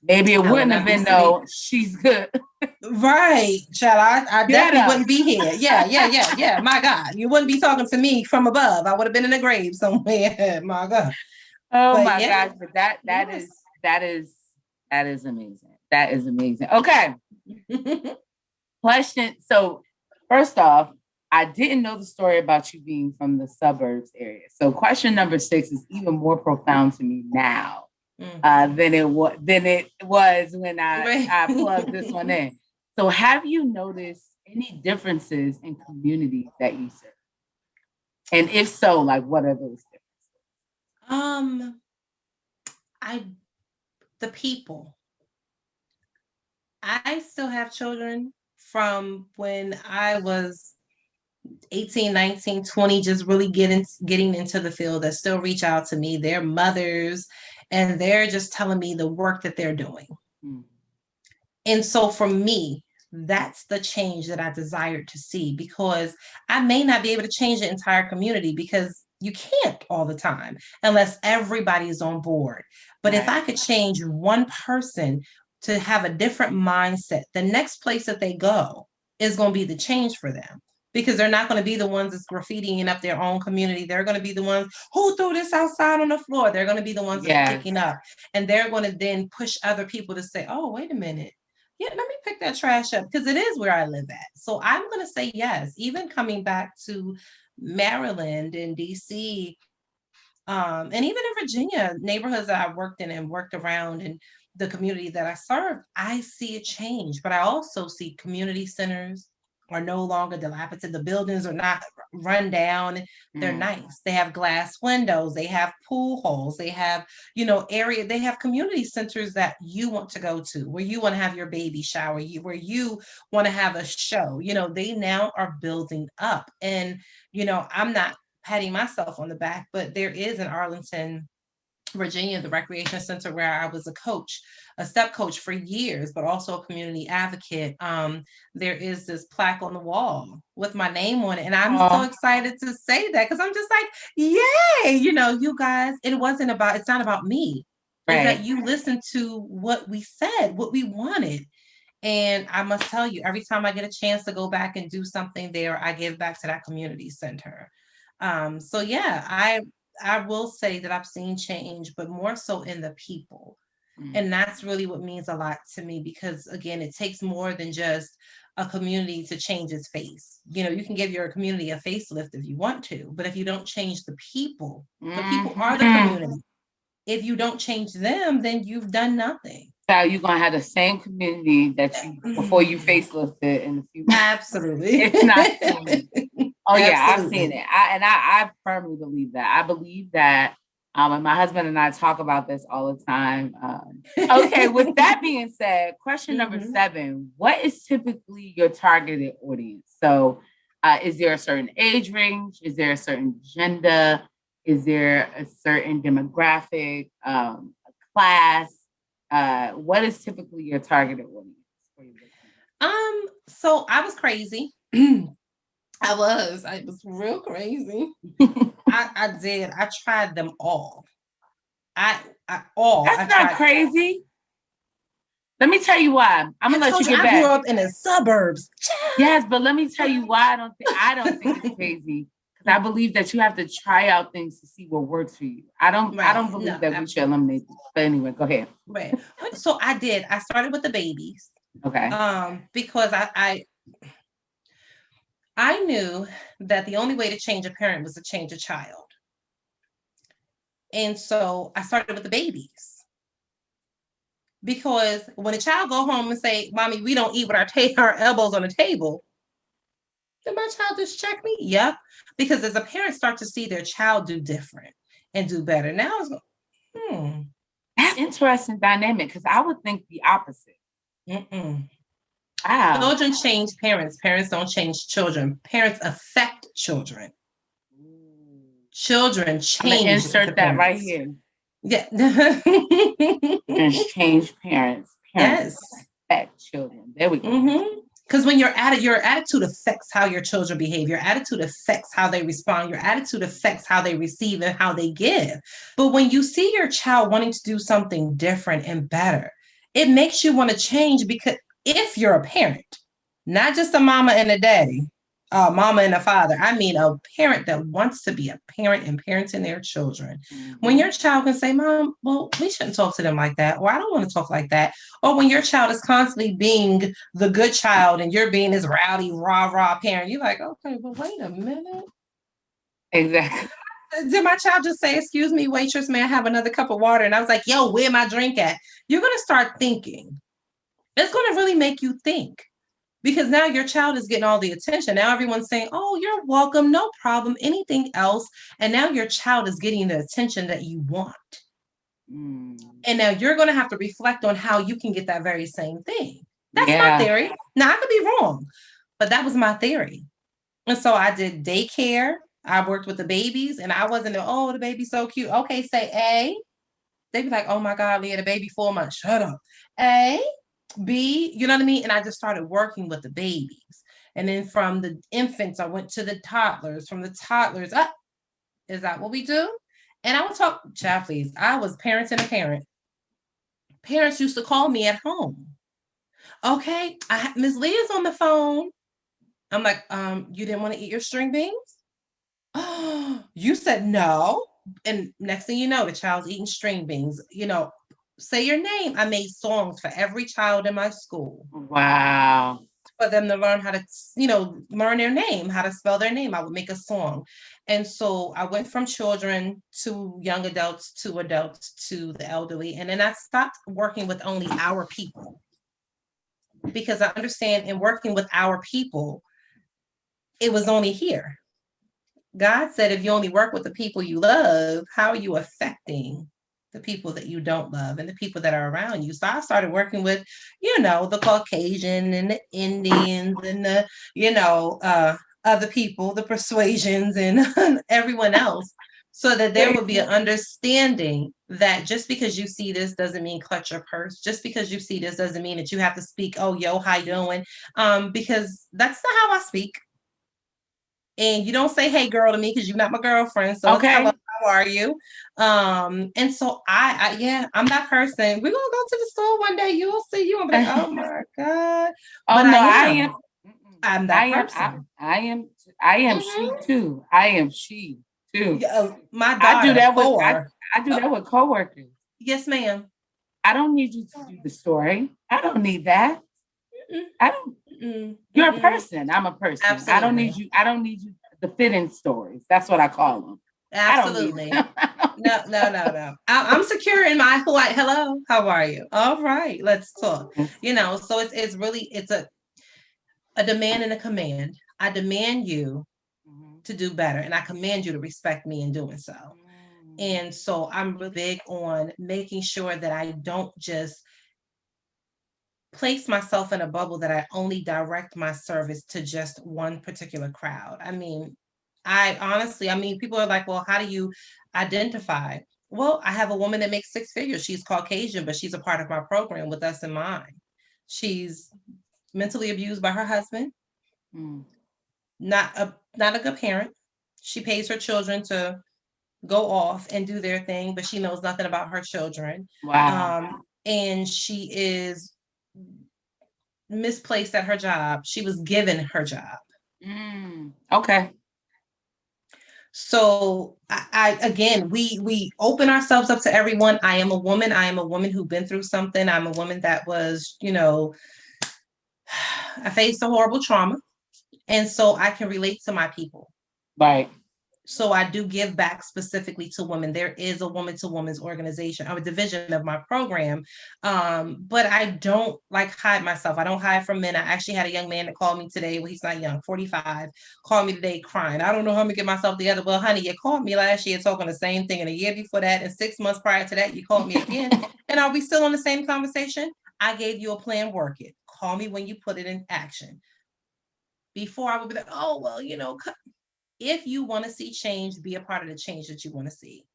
maybe it I would wouldn't have not be been sitting. no, she's good. Right, child. I Get definitely up. wouldn't be here. Yeah. My God, you wouldn't be talking to me from above. I would have been in a grave somewhere. My God. Oh But my yeah, gosh, but that yes. is amazing. That is amazing. Okay. Question. So first off, I didn't know the story about you being from the suburbs area. So question number 6 is even more profound to me now than it was when I plugged this one in. So have you noticed any differences in communities that you serve? And if so, like what are those differences? The people. I still have children from when I was 18, 19, 20, just really getting into the field that still reach out to me. They're mothers and they're just telling me the work that they're doing. And so for me, that's the change that I desired to see, because I may not be able to change the entire community, because you can't all the time unless everybody is on board. But if I could change one person to have a different mindset, the next place that they go is going to be the change for them, because they're not going to be the ones that's graffitiing up their own community. They're going to be the ones who threw this outside on the floor. They're going to be the ones that are picking up, and they're going to then push other people to say, oh, wait a minute. Yeah, let me pick that trash up, because it is where I live at. So I'm going to say yes. Even coming back to Maryland and DC, and even in Virginia, neighborhoods that I worked in and worked around, and the community that I serve, I see a change. But I also see community centers are no longer dilapidated. The buildings are not run down. They're nice. They have glass windows. They have pool halls. They have, they have community centers that you want to go to, where you want to have your baby shower, where you want to have a show. They now are building up. And, I'm not patting myself on the back, but there is in Arlington, Virginia, the recreation center where I was a step coach for years, but also a community advocate. There is this plaque on the wall with my name on it. And I'm so excited to say that, because I'm just like, yay, you guys, it's not about me. Right. It's that you listen to what we said, what we wanted. And I must tell you, every time I get a chance to go back and do something there, I give back to that community center. So yeah, I will say that I've seen change, but more so in the people. And that's really what means a lot to me, because again, it takes more than just a community to change its face. You can give your community a facelift if you want to, but if you don't change the people are the community. If you don't change them, then you've done nothing. So you're gonna have the same community that you before you facelifted in the future. Absolutely. It's not seen. Oh yeah, I've seen it. I firmly believe that. I believe that. And my husband and I talk about this all the time. Okay, with that being said, question number 7: what is typically your targeted audience? So, is there a certain age range? Is there a certain gender? Is there a certain demographic, class? What is typically your targeted audience? So I was crazy. I was real crazy. I did. I tried them all. That's not crazy. Let me tell you why. I'm gonna let you get back. I grew up in the suburbs. Yes, but let me tell you why I don't think it's crazy. Because I believe that you have to try out things to see what works for you. I don't believe that we should eliminate them. But anyway, go ahead. Right. So I did. I started with the babies. Okay. Because I knew that the only way to change a parent was to change a child. And so I started with the babies. Because when a child go home and say, "Mommy, we don't eat with our elbows on the table," did my child just check me? Yep. Because as a parent start to see their child do different and do better, now it's That's interesting dynamic, because I would think the opposite. Wow. Children change parents. Parents don't change children. Parents affect children. Children change. I'm gonna insert that right here. Yeah. Change parents. Parents affect children. There we go. Because when your attitude affects how your children behave, your attitude affects how they respond, your attitude affects how they receive and how they give. But when you see your child wanting to do something different and better, it makes you want to change. Because if you're a parent, not just a mama and a daddy, a mama and a father, I mean a parent that wants to be a parent and parenting their children. When your child can say, "Mom, well, we shouldn't talk to them like that," or "I don't want to talk like that," or when your child is constantly being the good child and you're being this rowdy, rah parent, you're like, okay, but wait a minute. Exactly. Did my child just say, "Excuse me, waitress, may I have another cup of water?" And I was like, "Yo, where my drink at?" You're going to start thinking. It's going to really make you think. Because now your child is getting all the attention. Now everyone's saying, "Oh, you're welcome, no problem, anything else." And now your child is getting the attention that you want. And now you're going to have to reflect on how you can get that very same thing. That's my theory. Now, I could be wrong, but that was my theory. And so I did daycare. I worked with the babies, and I wasn't, "Oh, the baby's so cute." Okay, say A. They'd be like, "Oh my God, Leah, the baby 4 months." Shut up. A. B, you know what I mean? And I just started working with the babies. And then from the infants, I went to the toddlers. From the toddlers, is that what we do? And I would talk, child, please. I was parenting a parent. Parents used to call me at home. "Okay, Miss Leah's on the phone." I'm like, "You didn't want to eat your string beans?" "Oh, you said no." And next thing you know, the child's eating string beans. Say your name. I made songs for every child in my school. Wow. For them to learn how to, learn their name, how to spell their name. I would make a song. And so I went from children to young adults to the elderly. And then I stopped working with only our people. Because I understand in working with our people, it was only here. God said, if you only work with the people you love, how are you affecting the people that you don't love and the people that are around you? So I started working with, the Caucasian and the Indians and the, other people, the persuasions and everyone else, so that there would be an understanding that just because you see this doesn't mean clutch your purse. Just because you see this doesn't mean that you have to speak, "Oh, yo, how you doing?" Because that's not how I speak. And you don't say "hey girl" to me because you're not my girlfriend. So okay. Hello, how are you? And so I'm that person. We're gonna go to the store one day. You'll see. You will be like, "Oh my God." Oh, but no, I'm that person. I am she too. I am she too. My daughter. I do that with I do that with coworkers. Yes, ma'am. I don't need you to do the story. I don't need that. I don't. You're a person. I'm a person. Absolutely. I don't need you to fit in stories. That's what I call them. Absolutely. No. I'm secure in my hello. How are you? All right, let's talk. So it's really a demand and a command. I demand you to do better, and I command you to respect me in doing so. And so I'm really big on making sure that I don't just place myself in a bubble, that I only direct my service to just one particular crowd. I mean, people are like, "Well, how do you identify?" Well, I have a woman that makes 6 figures. She's Caucasian, but she's a part of my program with us in mind. She's mentally abused by her husband. Not a good parent. She pays her children to go off and do their thing, but she knows nothing about her children. Wow. And she is misplaced at her job. She was given her job. Okay. So we open ourselves up to everyone. I am a woman. I am a woman who's been through something. I'm a woman that was, I faced a horrible trauma. And so I can relate to my people. Right. So I do give back specifically to women. There is a woman to women's organization, a division of my program. But I don't like hide myself. I don't hide from men. I actually had a young man that called me today. Well, he's not young, 45, called me today crying. I don't know how I'm gonna get myself together. Well, honey, you called me last year talking the same thing. And a year before that, and 6 months prior to that, you called me again. And are we still on the same conversation? I gave you a plan, work it. Call me when you put it in action. Before I would be like, oh, well, if you want to see change, be a part of the change that you want to see.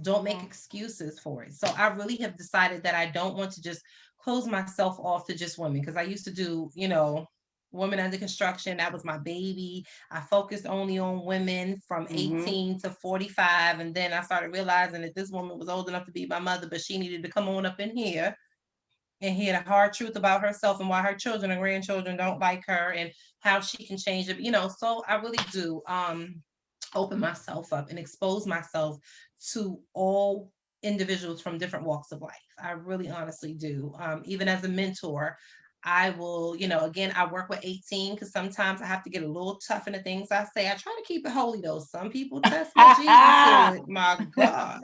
Don't make excuses for it. So I really have decided that I don't want to just close myself off to just women, because I used to do, women under construction. That was my baby. I focused only on women from 18 to 45. And then I started realizing that this woman was old enough to be my mother, but she needed to come on up in here and hear the hard truth about herself and why her children and grandchildren don't like her and how she can change it. So I really do open myself up and expose myself to all individuals from different walks of life. I really honestly do. Even as a mentor, I will, again, I work with 18 because sometimes I have to get a little tough in the things I say. I try to keep it holy though. Some people test my Jesus to it, my God.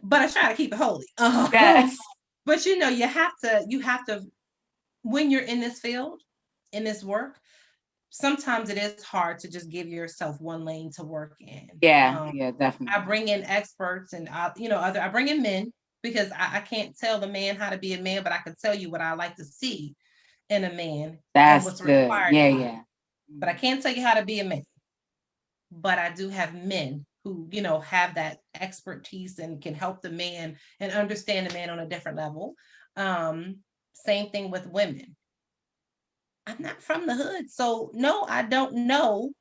But I try to keep it holy. Yes. But you have to, when you're in this field, in this work, sometimes it is hard to just give yourself one lane to work in. Yeah, definitely. I bring in experts and I bring in men because I can't tell the man how to be a man, but I can tell you what I like to see in a man. That's what's good. Required. Yeah. But I can't tell you how to be a man. But I do have men who, have that expertise and can help the man and understand the man on a different level. Same thing with women. I'm not from the hood, so no, I don't know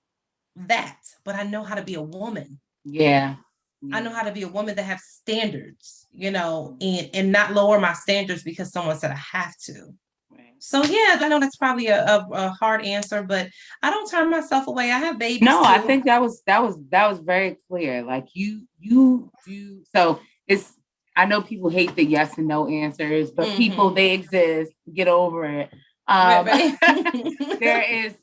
that, but I know how to be a woman. Yeah. I know how to be a woman that have standards, and not lower my standards because someone said I have to. So yeah, I know that's probably a hard answer, but I don't turn myself away. I have babies. No, too. I think that was very clear. Like you do. So I know people hate the yes and no answers, but people, they exist. Get over it. Right. There is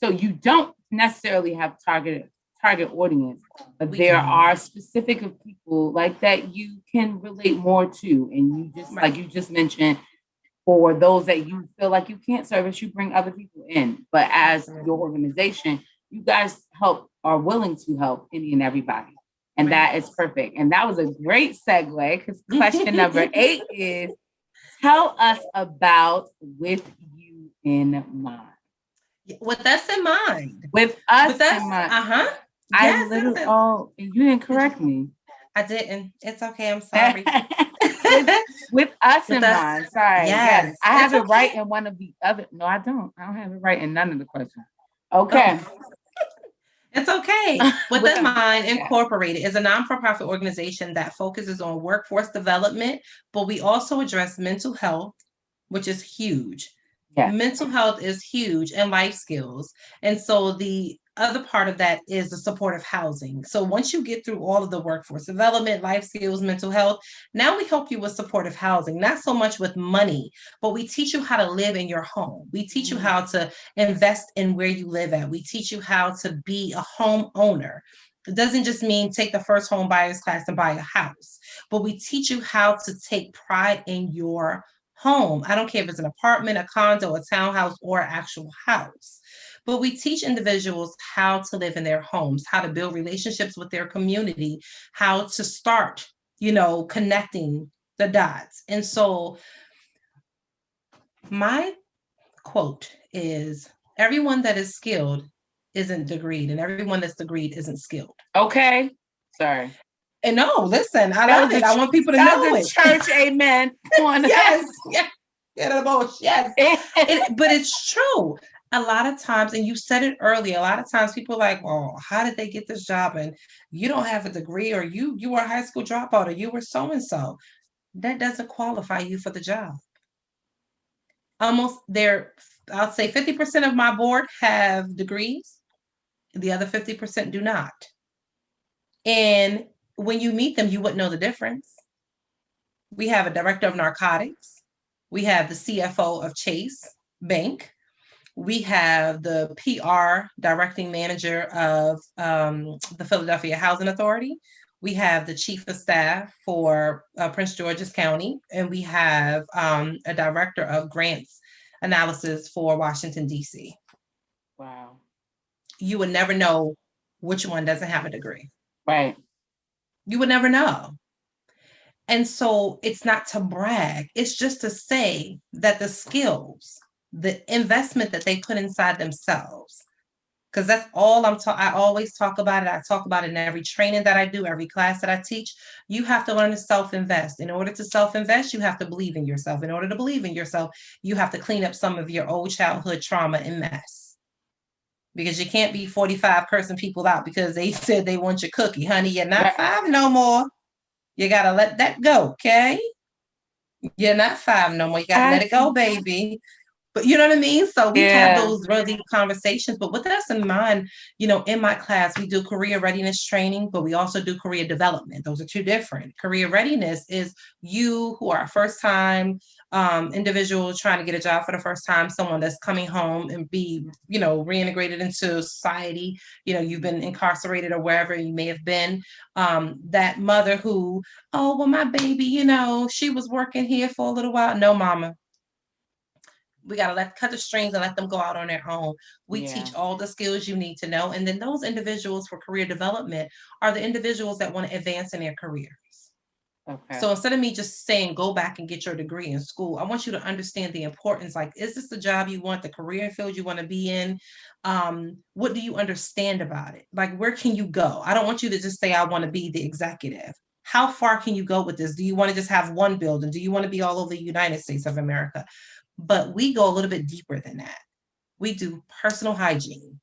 so you don't necessarily have target audience, but there are specific people like that you can relate more to, and you just like you just mentioned. For those that you feel like you can't service, you bring other people in. But as your organization, you guys are willing to help any and everybody. And that is perfect. And that was a great segue, because question number 8 is, tell us about With You in Mind. With us in mind. With us in mind. Yes, I literally, you didn't correct me. I didn't. It's okay. I'm sorry. with us in mind. Sorry. Yes. I have it right in one of the other. No, I don't. I don't have it right in none of the questions. Okay. It's okay. With Us in Mind Incorporated is a non-for-profit organization that focuses on workforce development, but we also address mental health, which is huge. Yes. Mental health is huge, and life skills. And so the other part of that is the supportive housing. So once you get through all of the workforce development, life skills, mental health, now we help you with supportive housing, not so much with money, but we teach you how to live in your home. We teach you how to invest in where you live at. We teach you how to be a homeowner. It doesn't just mean take the first home buyers class and buy a house, but we teach you how to take pride in your home. I don't care if it's an apartment, a condo, a townhouse, or an actual house. But we teach individuals how to live in their homes, how to build relationships with their community, how to start, connecting the dots. And so my quote is, everyone that is skilled isn't degreed, and everyone that's degreed isn't skilled. Okay. Sorry. And no, listen, I love it. I want people to know it. Church, amen. Yes. But it's true. A lot of times, and you said it earlier, a lot of times people are like, oh, how did they get this job? And you don't have a degree, or you were a high school dropout, or you were so-and-so. That doesn't qualify you for the job. I'll say 50% of my board have degrees. The other 50% do not. And when you meet them, you wouldn't know the difference. We have a director of narcotics. We have the CFO of Chase Bank. We have the PR directing manager of the Philadelphia Housing Authority. We have the chief of staff for Prince George's County, and we have a director of grants analysis for Washington, D.C. Wow. You would never know which one doesn't have a degree. Right. You would never know. And so it's not to brag, it's just to say that the skills, the investment that they put inside themselves, because that's all I always talk about it. I talk about it in every training that I do, every class that I teach. You have to learn to self-invest. In order to self-invest, you have to believe in yourself. In order to believe in yourself, you have to clean up some of your old childhood trauma and mess. Because you can't be 45 cursing people out because they said they want your cookie. Honey, you're not 5 no more. You got to let that go, okay? You're not 5 no more. You got to let it go, baby. But you know what I mean? So we have those real deep conversations. But with us in mind, in my class, we do career readiness training, but we also do career development. Those are two different. Career readiness is you who are a first-time individual trying to get a job for the first time, someone that's coming home and be, reintegrated into society. You've been incarcerated or wherever you may have been. That mother who, oh, well, my baby, she was working here for a little while. No, mama. We got to cut the strings and let them go out on their own. We teach all the skills you need to know. And then those individuals for career development are the individuals that want to advance in their careers. Okay. So instead of me just saying, go back and get your degree in school, I want you to understand the importance. Like, is this the job you want, the career field you want to be in? What do you understand about it? Like, where can you go? I don't want you to just say, I want to be the executive. How far can you go with this? Do you want to just have one building? Do you want to be all over the United States of America? But we go a little bit deeper than that. We do personal hygiene.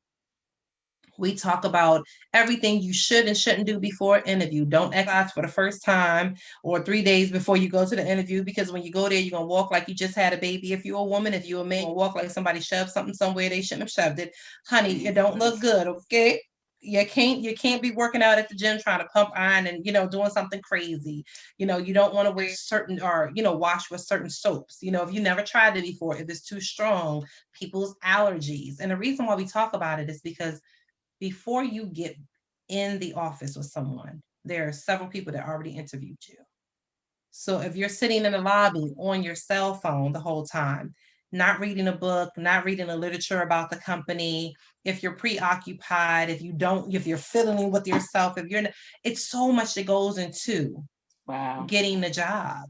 We talk about everything you should and shouldn't do before an interview. Don't exercise for the first time or 3 days before you go to the interview, because when you go there, you're going to walk like you just had a baby. If you're a woman, if you're a man, you walk like somebody shoved something somewhere they shouldn't have shoved it. Honey, you don't look good, okay? You can't be working out at the gym trying to pump iron and, doing something crazy. You don't want to wear certain or, wash with certain soaps. If you never tried it before, if it's too strong, people's allergies. And the reason why we talk about it is because before you get in the office with someone, there are several people that already interviewed you. So if you're sitting in the lobby on your cell phone the whole time, not reading a book, not reading the literature about the company, if you're preoccupied, if you're fiddling with yourself, it's so much that goes into getting the job.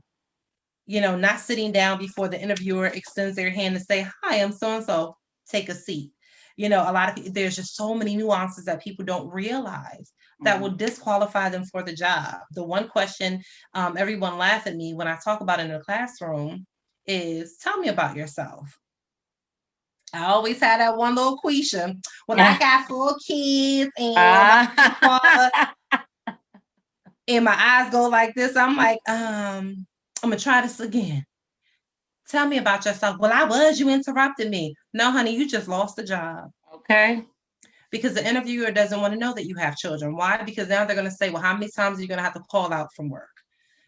Not sitting down before the interviewer extends their hand and say, hi, I'm so-and-so, take a seat. There's just so many nuances that people don't realize that will disqualify them for the job. The one question everyone laughs at me when I talk about it in the classroom is, tell me about yourself. I always had that one little question. Well, I got 4 kids and my eyes go like this. I'm like, I'm going to try this again. Tell me about yourself. Well, you interrupted me. No, honey, you just lost the job. Okay. Because the interviewer doesn't want to know that you have children. Why? Because now they're going to say, well, how many times are you going to have to call out from work?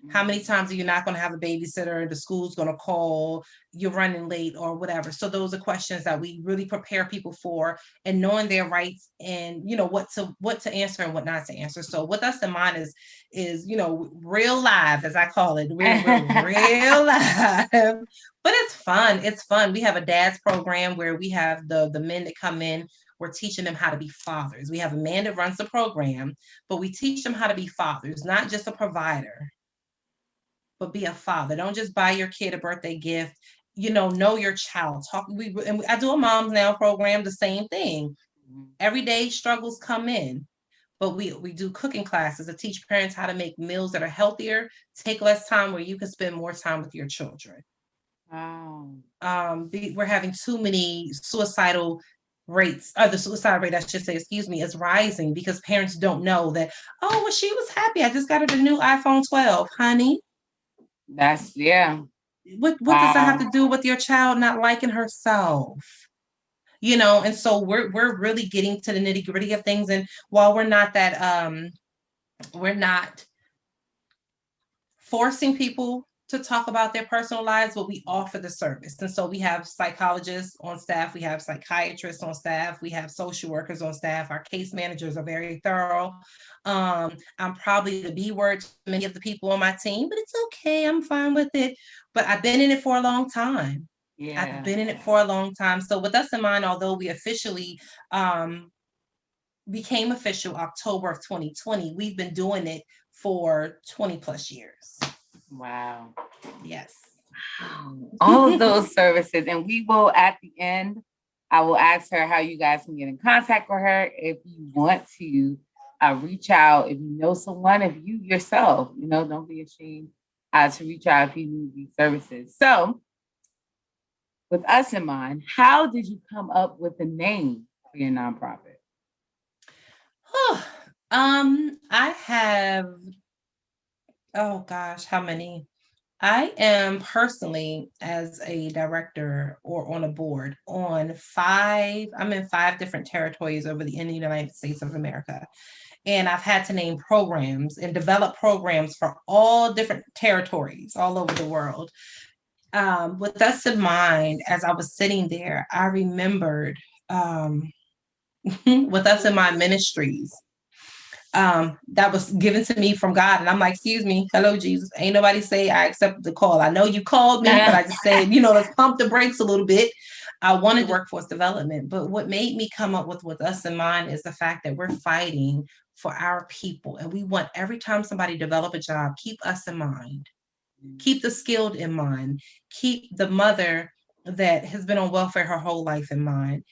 How many times are you not going to have a babysitter? The school's going to call, you're running late or whatever. So those are questions that we really prepare people for, and knowing their rights and, what to answer and what not to answer. So with us in mind is real live, as I call it. We're real live, but it's fun. It's fun. We have a dad's program where we have the men that come in. We're teaching them how to be fathers. We have a man that runs the program, but we teach them how to be fathers, not just a provider, but be a father. Don't just buy your kid a birthday gift. Know your child. I do a Moms Now program, the same thing. Everyday struggles come in, but we do cooking classes to teach parents how to make meals that are healthier, take less time, where you can spend more time with your children. Wow. We're having too many suicidal rates, or the suicide rate, I should say, is rising because parents don't know that, oh, well, she was happy. I just got her the new iPhone 12, honey. What does that have to do with your child not liking herself? And so we're really getting to the nitty-gritty of things. And while we're not forcing people to talk about their personal lives, but we offer the service. And so we have psychologists on staff, we have psychiatrists on staff, we have social workers on staff. Our case managers are very thorough. I'm probably the B word to many of the people on my team, but it's okay. I'm fine with it. But I've been in it for a long time. Yeah. I've been in it for a long time. So with us in mind, although we officially became official October of 2020, we've been doing it for 20 plus years. Wow. Yes. All of those services. And we will, at the end, I will ask her how you guys can get in contact with her if you want to reach out, if you know someone, if you yourself, don't be ashamed to reach out if you need these services. So with us in mind, how did you come up with the name for your nonprofit? I have, oh gosh, how many? I am personally, as a director or on a board, I'm in 5 different territories in the United States of America. And I've had to name programs and develop programs for all different territories all over the world. With us in mind, as I was sitting there, I remembered with us in my ministries, that was given to me from God. And I'm like, excuse me, hello, Jesus. Ain't nobody say I accepted the call. I know you called me, but I just said, let's pump the brakes a little bit. I wanted workforce development, but what made me come up with us in mind is the fact that we're fighting for our people. And we want, every time somebody develop a job, keep us in mind, keep the skilled in mind, keep the mother that has been on welfare her whole life in mind.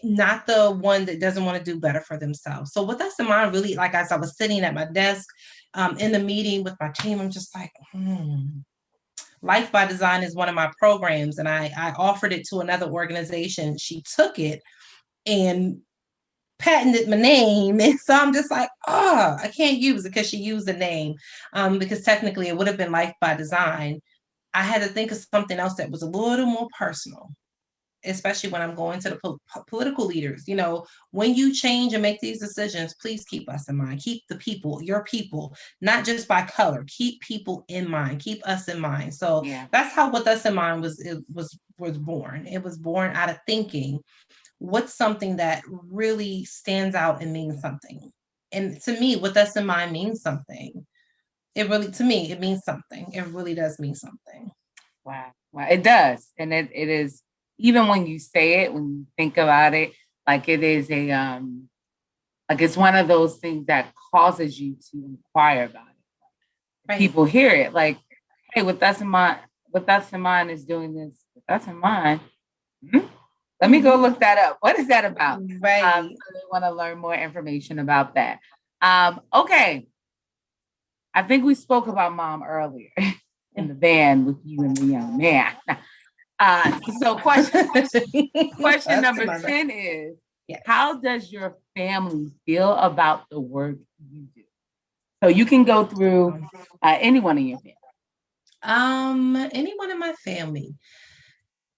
Not the one that doesn't want to do better for themselves. So with us in mind, really, like as I was sitting at my desk in the meeting with my team, I'm just like, Life by Design is one of my programs, and I offered it to another organization. She took it and patented my name, and so I'm just like, I can't use it because she used the name, because technically it would have been Life by Design. I had to think of something else that was a little more personal, especially when I'm going to the political leaders. When you change and make these decisions, please keep us in mind. Keep the people, your people, not just by color. Keep people in mind. Keep us in mind. So that's how With Us in Mind was born. It was born out of thinking, what's something that really stands out and means something. And to me, With Us in Mind means something. To me, it means something. It really does mean something. Wow. It does. And it is, even when you say it, when you think about it, like it is like it's one of those things that causes you to inquire about it. Right. People hear it like, hey, With Us in Mind is doing this. With Us in Mind. Mm-hmm. Let me go look that up. What is that about? Right. So they want to learn more information about that. Okay. I think we spoke about mom earlier in the band with you and the young man. So question number 10 is, how does your family feel about the work you do? So you can go through anyone in your family. Anyone in my family.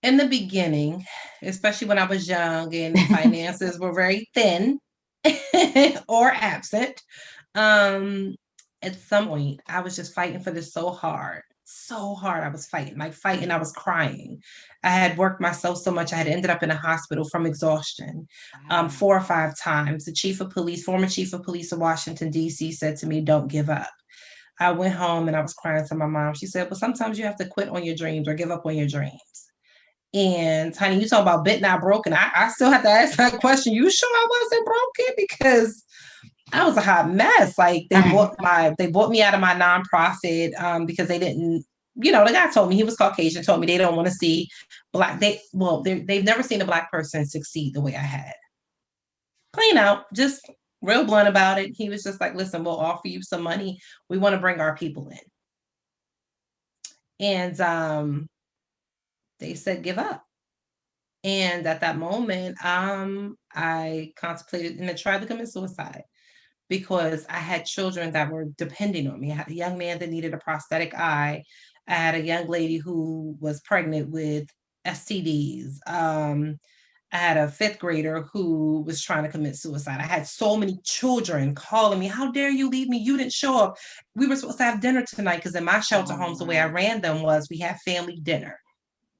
In the beginning, especially when I was young and finances were very thin or absent, at some point I was just fighting for this so hard. I was fighting. I was crying. I had worked myself so much. I had ended up in a hospital from exhaustion 4 or 5 times. The former chief of police of Washington, D.C. said to me, don't give up. I went home and I was crying to my mom. She said, well, sometimes you have to quit on your dreams or give up on your dreams. And honey, you talk about bit not broken. I still have to ask that question. You sure I wasn't broken? Because I was a hot mess. Like they bought me out of my nonprofit because they didn't, the guy told me, he was Caucasian, told me they don't want to see they've never seen a Black person succeed the way I had. Plain out, just real blunt about it. He was just like, listen, we'll offer you some money. We want to bring our people in. And they said, give up. And at that moment, I contemplated and I tried to commit suicide because I had children that were depending on me. I had a young man that needed a prosthetic eye. I had a young lady who was pregnant with STDs. I I had a fifth grader who was trying to commit suicide. I had so many children calling me, how dare you leave me? You didn't show up. We were supposed to have dinner tonight because in my shelter homes, the way I ran them was we had family dinner.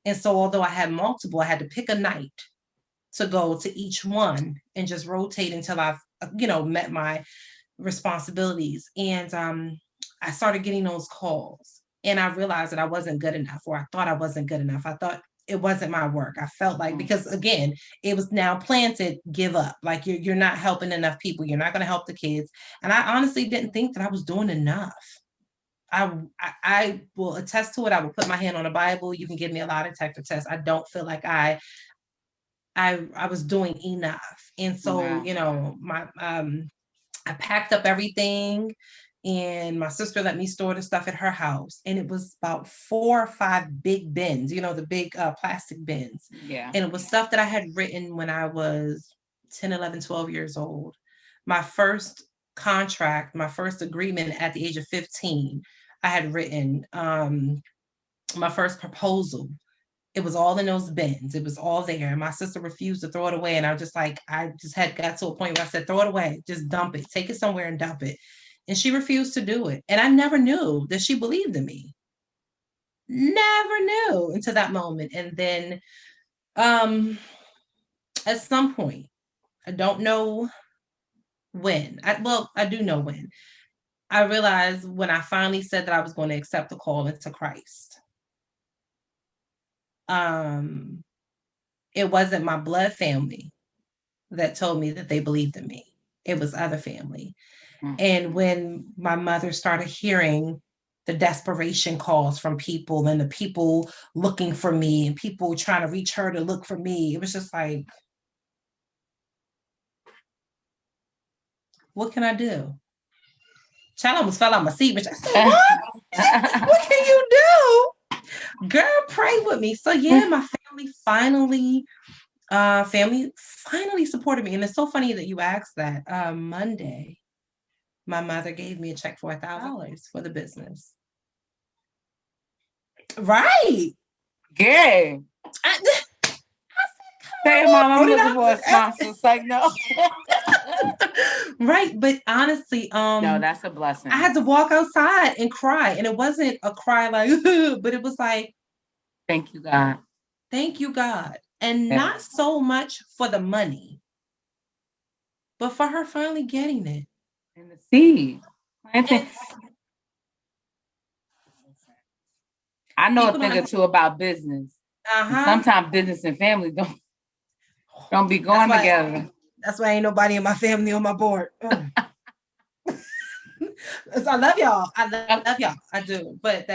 And so although I had multiple, I had to pick a night to go to each one and just rotate until I've, met my responsibilities. And I started getting those calls and I realized that I wasn't good enough, or I thought I wasn't good enough. I thought it wasn't my work. I felt like, because again, it was now planted, give up. Like you're not helping enough people. You're not going to help the kids. And I honestly didn't think that I was doing enough. I will attest to it. I will put my hand on the Bible. You can give me a lie detector test. I don't feel like I was doing enough. And so, I packed up everything and my sister let me store the stuff at her house. And it was about 4 or 5 big bins, the big plastic bins. Yeah. And it was stuff that I had written when I was 10, 11, 12 years old. My first contract, my first agreement at the age of 15, I had written my first proposal. It was all in those bins. It was all there. And my sister refused to throw it away. And I just had got to a point where I said, throw it away, just dump it, take it somewhere and dump it. And she refused to do it. And I never knew that she believed in me. Never knew until that moment. And then at some point, I don't know when, I do know when, I realized when I finally said that I was going to accept the call into Christ. It wasn't my blood family that told me that they believed in me. It was other family. Mm-hmm. And when my mother started hearing the desperation calls from people and the people looking for me and people trying to reach her to look for me, it was just like, what can I do? Child almost fell on my seat, but I said, what can you do? Girl, pray with me. So yeah, my family finally supported me. And it's so funny that you asked that. Monday, my mother gave me a check for $1,000 for the business. Right. Good. Hey, Mom, I'm looking for a sponsor. It's like, no. Right. But honestly, no, that's a blessing. I had to walk outside and cry. And it wasn't a cry like, but it was like, thank you, God. Thank you, God. And not so much for the money, but for her finally getting it. And the seed. I know a thing or two about business. Sometimes business and family don't be going together. That's why ain't nobody in my family on my board. So I love y'all. I love y'all. I do. But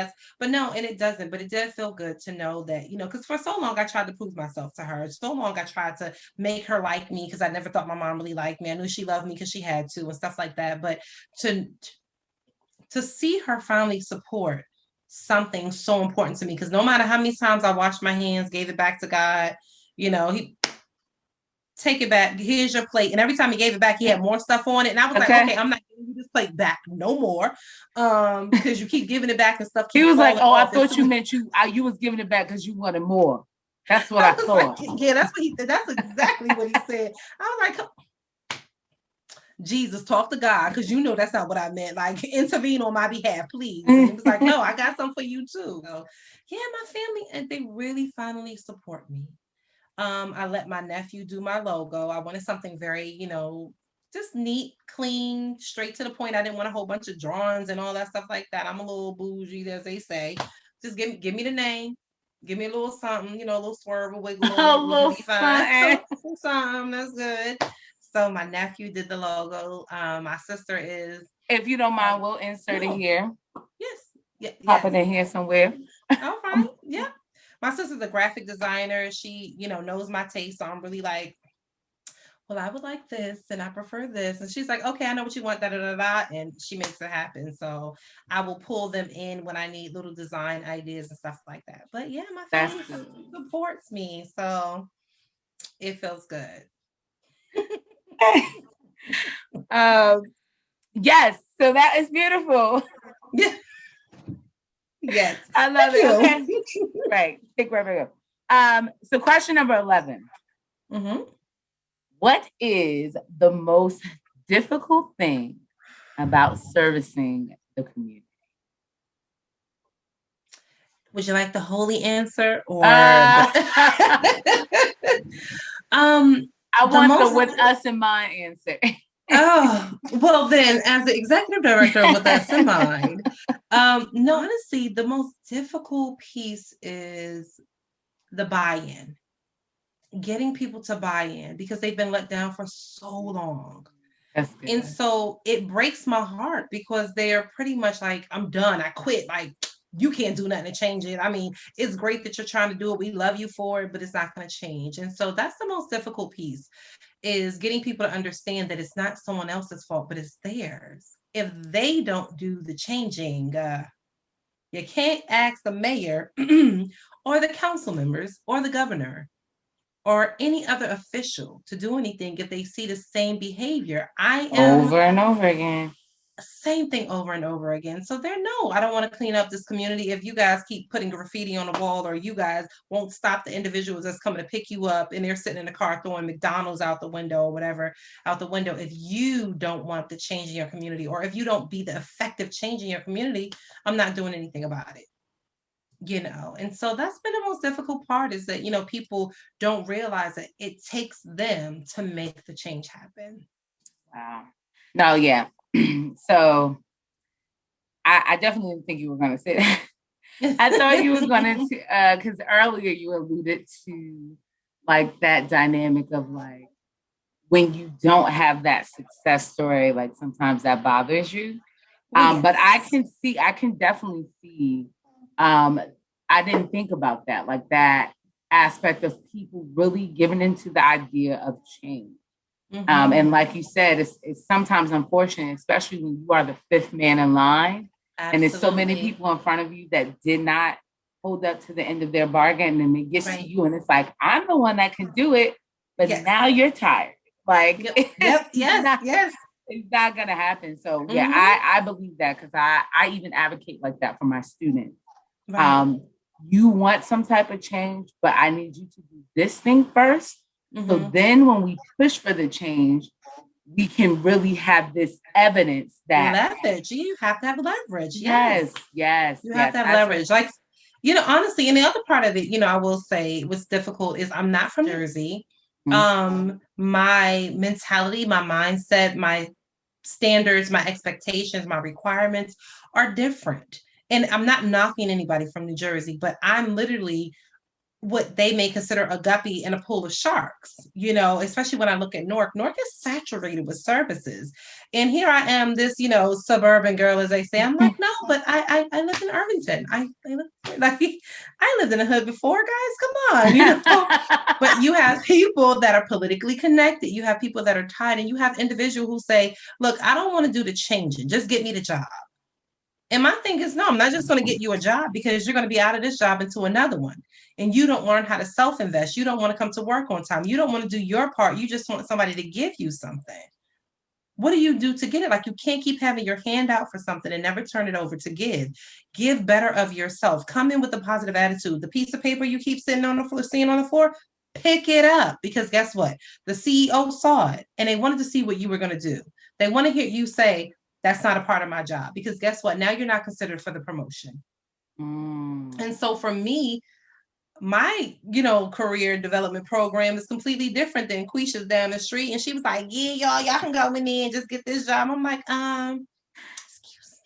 no, and it doesn't. But it does feel good to know that, because for so long I tried to prove myself to her. So long I tried to make her like me because I never thought my mom really liked me. I knew she loved me because she had to and stuff like that. But to see her finally support something so important to me, because no matter how many times I washed my hands, gave it back to God, he take it back. Here's your plate. And every time he gave it back, he had more stuff on it. And I was like, okay, I'm not giving you this plate back no more. Because you keep giving it back and stuff. He was like, oh, I thought you meant you was giving it back because you wanted more. That's what I thought. Like, yeah, that's what he said. That's exactly what he said. I was like, Jesus, talk to God, because that's not what I meant. Like, intervene on my behalf, please. And he was like, no, I got some for you too. So, yeah, my family, and they really finally support me. I let my nephew do my logo. I wanted something very, just neat, clean, straight to the point. I didn't want a whole bunch of drawings and all that stuff like that. I'm a little bougie, as they say. Just give me the name. Give me a little something, a little swerve, a wiggle. A little something. Something, that's good. So my nephew did the logo. My sister is. If you don't mind, we'll insert it here. Yes. Yeah. Pop it in here somewhere. All right. Yeah. My sister's a graphic designer. She, knows my taste. So I'm really like, well, I would like this and I prefer this. And she's like, okay, I know what you want, da. And she makes it happen. So I will pull them in when I need little design ideas and stuff like that. But yeah, my family supports me. So it feels good. Yes. So that is beautiful. Yeah. Yes. I love it. Okay. Right. Take wherever you go. So question number 11. Mm-hmm. What is the most difficult thing about servicing the community? Would you like the holy answer or Uh, um I the want the most with us in mind answer. oh well then as the executive director with us in mind, no, honestly, the most difficult piece is the buy-in, getting people to buy in because they've been let down for so long. That's And good. so it breaks my heart because they're pretty much like, I'm done. I quit. Like, you can't do nothing to change it. I mean, it's great that you're trying to do it. We love you for it, but it's not going to change. And so that's the most difficult piece is getting people to understand that it's not someone else's fault, but it's theirs. If they don't do the changing, you can't ask the mayor or the council members or the governor or any other official to do anything if they see the same behavior. I am Over and over again. same thing over and over again. So they're no, I don't want to clean up this community. If you guys keep putting graffiti on the wall, or you guys won't stop the individuals that's coming to pick you up and they're sitting in the car throwing McDonald's out the window or whatever out the window. If you don't want the change in your community, or if you don't be the effective change in your community, I'm not doing anything about it. And so that's been the most difficult part is that, people don't realize that it takes them to make the change happen. Wow. No, yeah. So I definitely didn't think you were going to say that. I thought you were going to, because earlier you alluded to like that dynamic of like when you don't have that success story, like sometimes that bothers you. Well, But I yes. can definitely see. I didn't think about that, like that aspect of people really giving into the idea of change. And like you said, it's sometimes unfortunate, especially when you are the fifth man in line, and there's so many Absolutely. people in front of you that did not hold up to the end of their bargain, and it gets to Right. you, and it's like I'm the one that can do it, but Yes. now you're tired. Like Yep. Yep. Yes. not, Yes. it's not gonna happen. So yeah, Mm-hmm. I believe that because I even advocate like that for my students. Right. Um, you want some type of change, but I need you to do this thing first. So Mm-hmm. then when we push for the change, we can really have this evidence that Leverage. You have to have leverage. Yes. yes, yes, You have yes. to have I said, leverage. Like, honestly, and the other part of it, I will say what's difficult is I'm not from Jersey. mm, My mentality, my mindset, my standards, my expectations, my requirements are different. And I'm not knocking anybody from New Jersey, but I'm literally what they may consider a guppy in a pool of sharks, especially when I look at Newark. Newark is saturated with services. And here I am, this, suburban girl, as they say. I'm like, no, but I lived in Irvington. I lived in the hood before, guys. Come on. But you have people that are politically connected. You have people that are tied, and you have individuals who say, look, I don't want to do the changing. Just get me the job. And my thing is, no, I'm not just going to get you a job because you're going to be out of this job into another one. And you don't learn how to self-invest. You don't want to come to work on time. You don't want to do your part. You just want somebody to give you something. What do you do to get it? Like, you can't keep having your hand out for something and never turn it over to give. Give better of yourself. Come in with a positive attitude. The piece of paper you keep sitting on the floor, seeing on the floor, pick it up, because guess what? The CEO saw it and they wanted to see what you were going to do. They want to hear you say, that's not a part of my job, because guess what? Now you're not considered for the promotion. And so for me, my career development program is completely different than Quisha's down the street. And she was like, yeah, y'all can go in there and just get this job. I'm like, excuse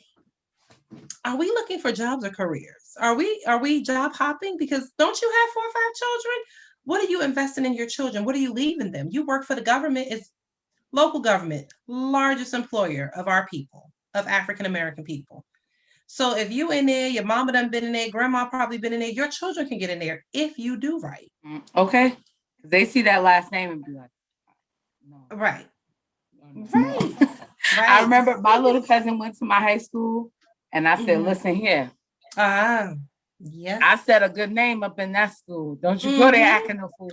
me, are we looking for jobs or careers? Are we job hopping? Because don't you have 4 or 5 children? What are you investing in your children? What are you leaving them? You work for the government. It's local government, largest employer of our people, of African American people. So if you in there, your mama done been in there, grandma probably been in there, your children can get in there if you do right. Okay. They see that last name and be like, no. Right. No, no, Right. no. Right. I remember my little cousin went to my high school and I said, listen here. Yeah. I set a good name up in that school. Don't you go there acting a fool.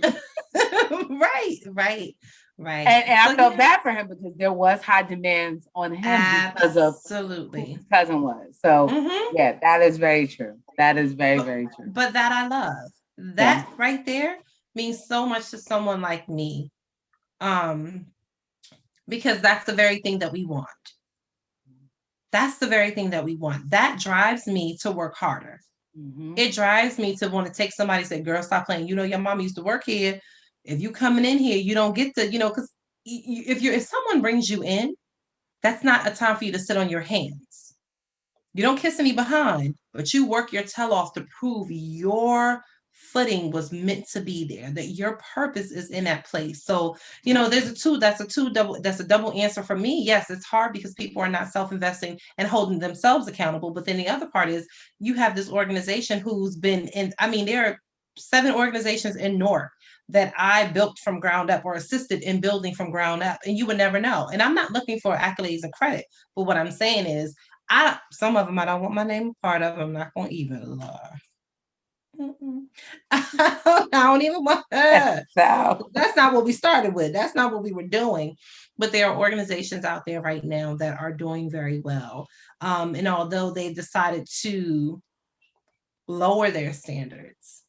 Right. And I felt bad for him because there was high demands on him because of who his cousin was. So yeah, that is very true. That is very, very true. But that I love. That right there means so much to someone like me. Because that's the very thing that we want. That's the very thing that we want. That drives me to work harder. Mm-hmm. It drives me to want to take somebody and say, girl, stop playing. You know, your mom used to work here. If you coming in here, you don't get to, because if someone brings you in, that's not a time for you to sit on your hands. You don't kiss any behind, but you work your tail off to prove your footing was meant to be there, that your purpose is in that place. So, that's a double answer for me. Yes, it's hard because people are not self-investing and holding themselves accountable. But then the other part is you have this organization who's been there are 7 organizations in Newark that I built from ground up or assisted in building from ground up, and you would never know. And I'm not looking for accolades and credit, but what I'm saying is some of them I don't want my name a part of. I'm not going to even I don't even want that. That's not what we started with. That's not what we were doing. But there are organizations out there right now that are doing very well. And although they decided to lower their standards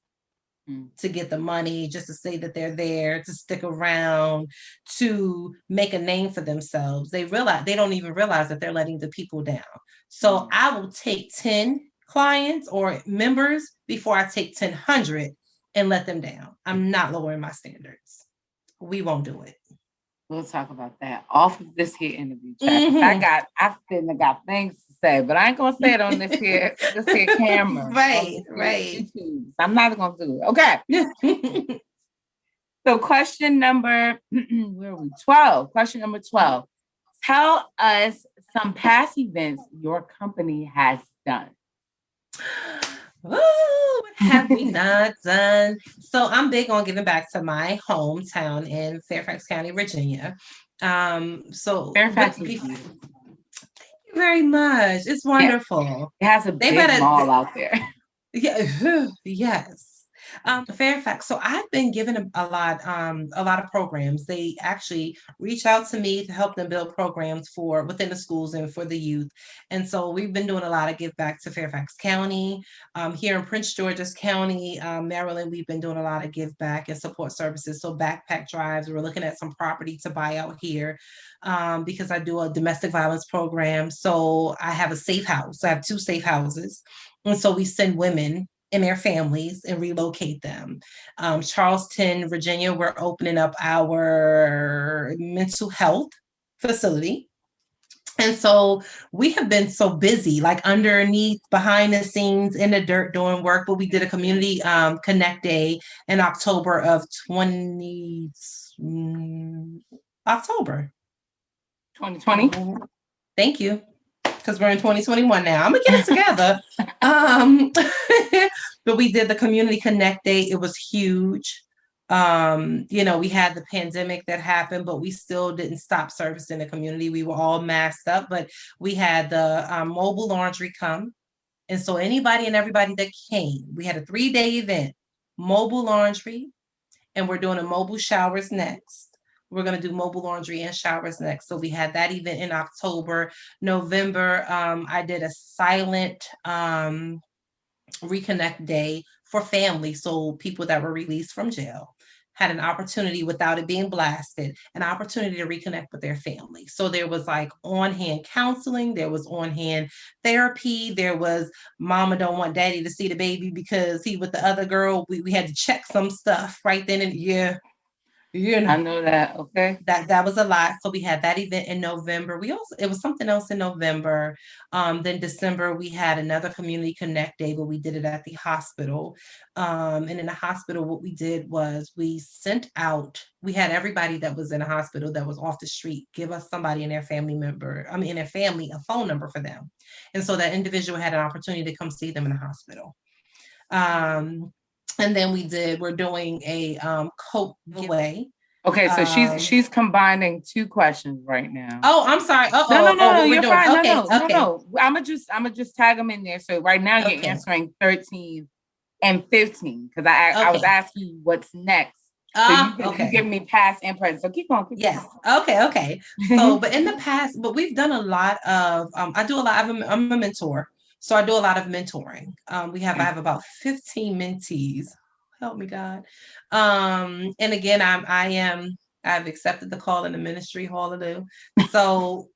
to get the money, just to say that they're there, to stick around, to make a name for themselves, they don't even realize that they're letting the people down. So I will take 10 clients or members before I take 100 and let them down. I'm not lowering my standards. We won't do it. We'll talk about that off of this here interview. I got things to say, but I ain't gonna say it on this here camera. Right. YouTube. I'm not gonna do it. Okay. So question number 12. Question number 12. Tell us some past events your company has done. What have we not done? So I'm big on giving back to my hometown in Fairfax County, Virginia. So Fairfax is beautiful. Thank you very much. It's wonderful. It has a big mall out there. Yeah. Yes. Fairfax. So I've been given a lot of programs. They actually reach out to me to help them build programs for within the schools and for the youth. And so we've been doing a lot of give back to Fairfax County. Here in Prince George's County, Maryland, we've been doing a lot of give back and support services. So backpack drives, we're looking at some property to buy out here because I do a domestic violence program. So I have a safe house. I have 2 safe houses. And so we send women and their families and relocate them. Charleston, Virginia, we're opening up our mental health facility. And so we have been so busy, like underneath, behind the scenes, in the dirt doing work. But we did a community connect day in October of October 2020. Thank you. Because we're in 2021 now. I'm gonna get it together. But we did the Community Connect Day. It was huge. We had the pandemic that happened, but we still didn't stop servicing the community. We were all masked up, but we had the mobile laundry come. And so anybody and everybody that came, we had a 3-day event, mobile laundry, and we're doing a mobile showers next. We're going to do mobile laundry and showers next. So we had that event in October. November, I did a silent reconnect day for families. So people that were released from jail had an opportunity, without it being blasted, an opportunity to reconnect with their family. So there was like on-hand counseling, there was on-hand therapy, there was mama don't want daddy to see the baby because he with the other girl. We had to check some stuff right then and I know that. Okay. That was a lot. So we had that event in November. It was something else in November. Then December, we had another Community Connect Day, but we did it at the hospital. And in the hospital, what we did was we had everybody that was in a hospital that was off the street, give us somebody in their family, a phone number for them. And so that individual had an opportunity to come see them in the hospital. And then we're doing a coat giveaway. Okay, so she's combining 2 questions right now. Oh, I'm sorry. No, you're fine. Okay, no. I'm gonna just tag them in there. So right now you're answering 13 and 15 because I was asking you what's next. So you give me past and present. So keep on. Yes. Okay. So, but in the past, we've done a lot of. I'm a mentor. So I do a lot of mentoring. I have about 15 mentees. Help me, God. And again, I've accepted the call in the ministry, hallelujah. So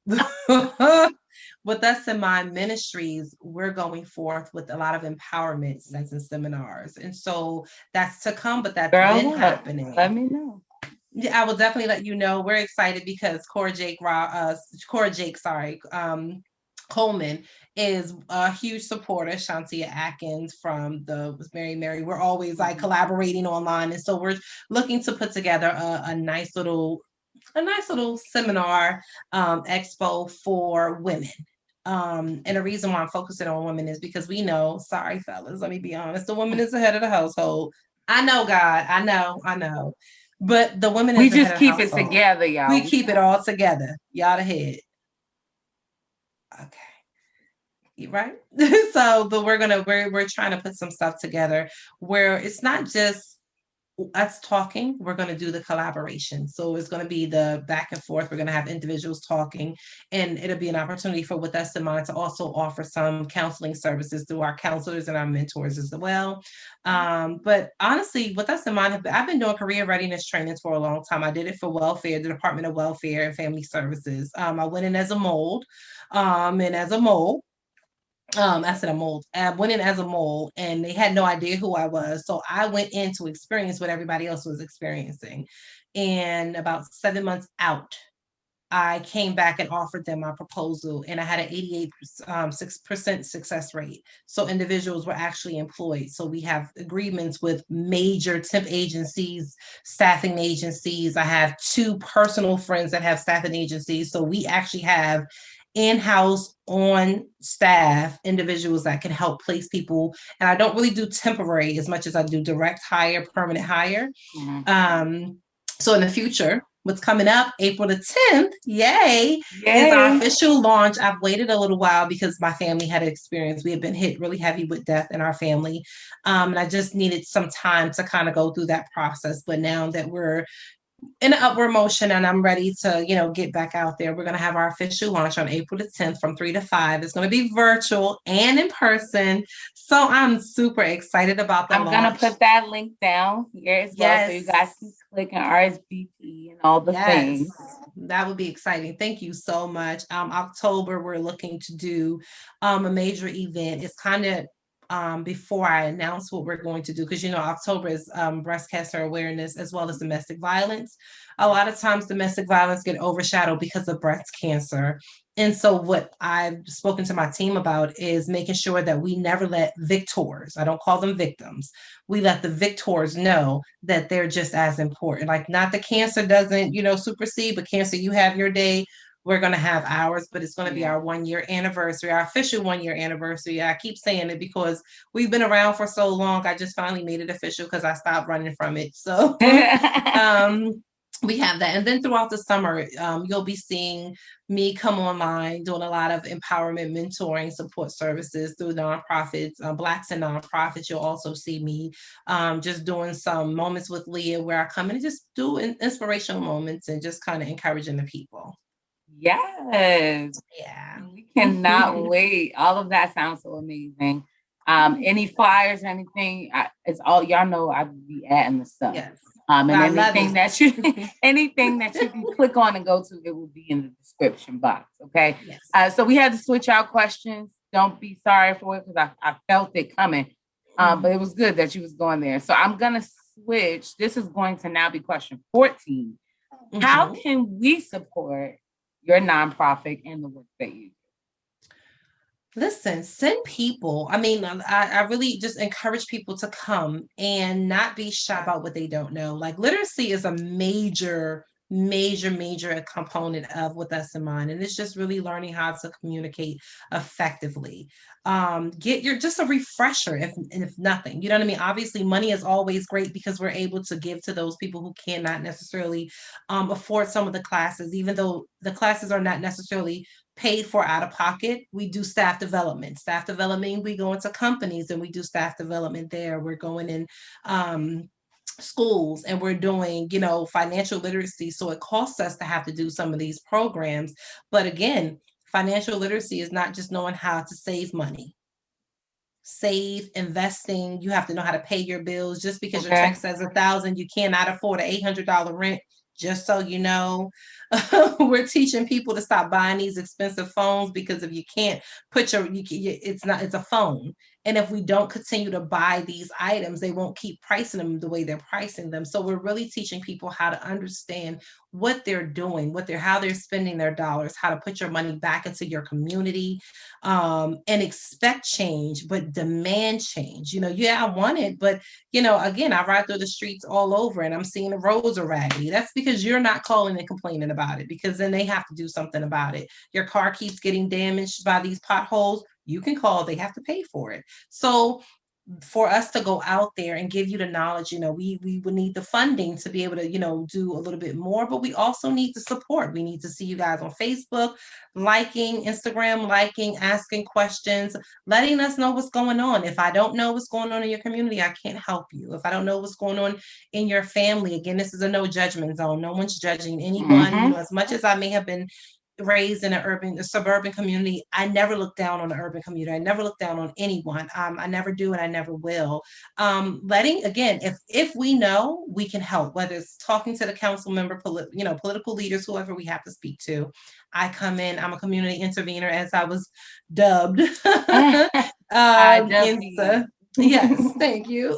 with us in my ministries, we're going forth with a lot of empowerment sessions and seminars. And so that's to come, but that's Girl, been look, happening. let me know. Yeah, I will definitely let you know. We're excited because Coleman is a huge supporter. Shantia Atkins from the Mary. We're always like collaborating online, and so we're looking to put together a nice little seminar expo for women. And the reason why I'm focusing on women is because we know, sorry fellas, let me be honest, the woman is the head of the household. I know, God, I know. But the woman We is the head just of the keep it household. together, y'all. We keep it all together. Y'all the head. Okay. Right. But we're trying to put some stuff together where it's not just us talking, we're going to do the collaboration. So it's going to be the back and forth. We're going to have individuals talking, and it'll be an opportunity for With Us in Mind to also offer some counseling services through our counselors and our mentors as well. But honestly, With Us in Mind, I've been doing career readiness trainings for a long time. I did it for welfare, the Department of Welfare and Family Services. I went in as a mold, and as a mold, I said a mold. I went in as a mold and they had no idea who I was. So I went in to experience what everybody else was experiencing. And about 7 months out, I came back and offered them my proposal, and I had an 88% success rate. So individuals were actually employed. So we have agreements with major temp agencies, staffing agencies. I have two personal friends that have staffing agencies. So we actually have in-house on staff individuals that can help place people. And I don't really do temporary as much as I do direct hire, permanent hire. So in the future, what's coming up, April the 10th, yay, is our official launch. I've waited a little while because my family had experience. We had been hit really heavy with death in our family. And I just needed some time to kind of go through that process. But now that we're in an upward motion and I'm ready to, get back out there, we're going to have our official launch on April the 10th from 3 to 5. It's going to be virtual and in person. So I'm super excited about the launch. I'm going to put that link down here as well so you guys can click and RSVP and all the things. That would be exciting. Thank you so much. October, we're looking to do a major event. It's kind of before I announce what we're going to do, because October is breast cancer awareness as well as domestic violence. A lot of times domestic violence get overshadowed because of breast cancer. And so what I've spoken to my team about is making sure that we never let victors, I don't call them victims, we let the victors know that they're just as important. Like, not the cancer doesn't, supersede, but cancer, you have your day. We're going to have ours, but it's going to be our 1 year anniversary, our official 1 year anniversary. I keep saying it because we've been around for so long. I just finally made it official because I stopped running from it. So we have that. And then throughout the summer, you'll be seeing me come online doing a lot of empowerment, mentoring, support services through nonprofits, Blacks and nonprofits. You'll also see me just doing some moments with Leah where I come in and just do inspirational moments and just kind of encouraging the people. Yes. Yeah. We cannot wait. All of that sounds so amazing. Any flyers or anything? It's all, y'all know I'd be adding the stuff. Yes. And anything that you can click on and go to, it will be in the description box. Okay. Yes. So we had to switch out questions. Don't be sorry for it because I felt it coming. But it was good that you was going there. So I'm gonna switch. This is going to now be question 14. How can we support your nonprofit and the work that you do? Listen, send people. I mean, I really just encourage people to come and not be shy about what they don't know. Like, literacy is a major component of With Us in Mind. And it's just really learning how to communicate effectively. Get just a refresher, if nothing. You know what I mean? Obviously, money is always great because we're able to give to those people who cannot necessarily afford some of the classes, even though the classes are not necessarily paid for out of pocket. We do staff development. We go into companies and we do staff development there. We're going in schools and we're doing, financial literacy. So it costs us to have to do some of these programs. But again, financial literacy is not just knowing how to save money. save, investing. You have to know how to pay your bills. Just because your Okay. check says 1,000, you cannot afford an $800 rent. Just so you know, we're teaching people to stop buying these expensive phones, because if you can't put it's a phone. And if we don't continue to buy these items, they won't keep pricing them the way they're pricing them. So we're really teaching people how to understand what they're doing, how they're spending their dollars, how to put your money back into your community, and expect change, but demand change. Yeah, I want it, but again, I ride through the streets all over and I'm seeing the roads are raggedy. That's because you're not calling and complaining about it, because then they have to do something about it. Your car keeps getting damaged by these potholes. You can call, they have to pay for it. So for us to go out there and give you the knowledge, we would need the funding to be able to, do a little bit more, but we also need the support. We need to see you guys on Facebook, liking, Instagram, asking questions, letting us know what's going on. If I don't know what's going on in your community, I can't help you. If I don't know what's going on in your family, again, this is a no judgment zone. No one's judging anyone. Mm-hmm. As much as I may have been raised in a suburban community, I never look down on the urban community. I never look down on anyone. I never do, and I never will. Again, if we know, we can help, whether it's talking to the council member, political leaders, whoever we have to speak to. I come in, I'm a community intervener, as I was dubbed. Yes, thank you.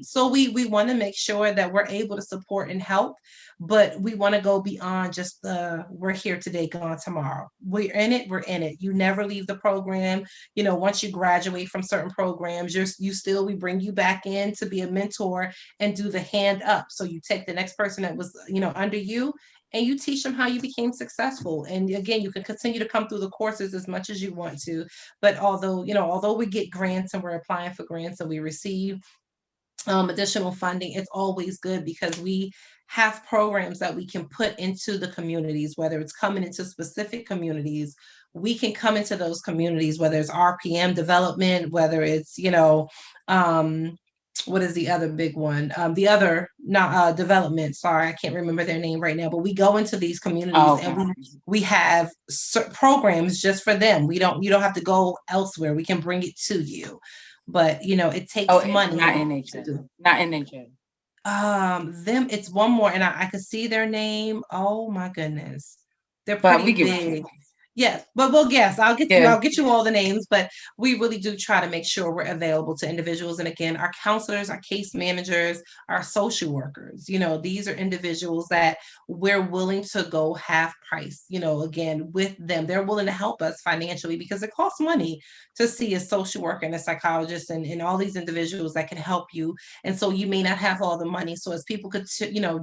So we want to make sure that we're able to support and help, but we want to go beyond just we're here today, gone tomorrow. We're in it. You never leave the program. Once you graduate from certain programs, we bring you back in to be a mentor and do the hand up. So you take the next person that was, under you, and you teach them how you became successful. And again, you can continue to come through the courses as much as you want to. But although we get grants and we're applying for grants and we receive additional funding, it's always good because we have programs that we can put into the communities, whether it's coming into specific communities. We can come into those communities, whether it's RPM development, whether it's, what is the other big one? The other development. Sorry, I can't remember their name right now. But we go into these communities and we have programs just for them. You don't have to go elsewhere. We can bring it to you. But it takes money. Not in nature. Not in nature. It's one more, and I could see their name. Oh my goodness, they're pretty big. Yes, but I'll get you all the names, but we really do try to make sure we're available to individuals. And again, our counselors, our case managers, our social workers, these are individuals that we're willing to go half price, again, with them. They're willing to help us financially because it costs money to see a social worker and a psychologist and all these individuals that can help you. And so you may not have all the money. So as people could,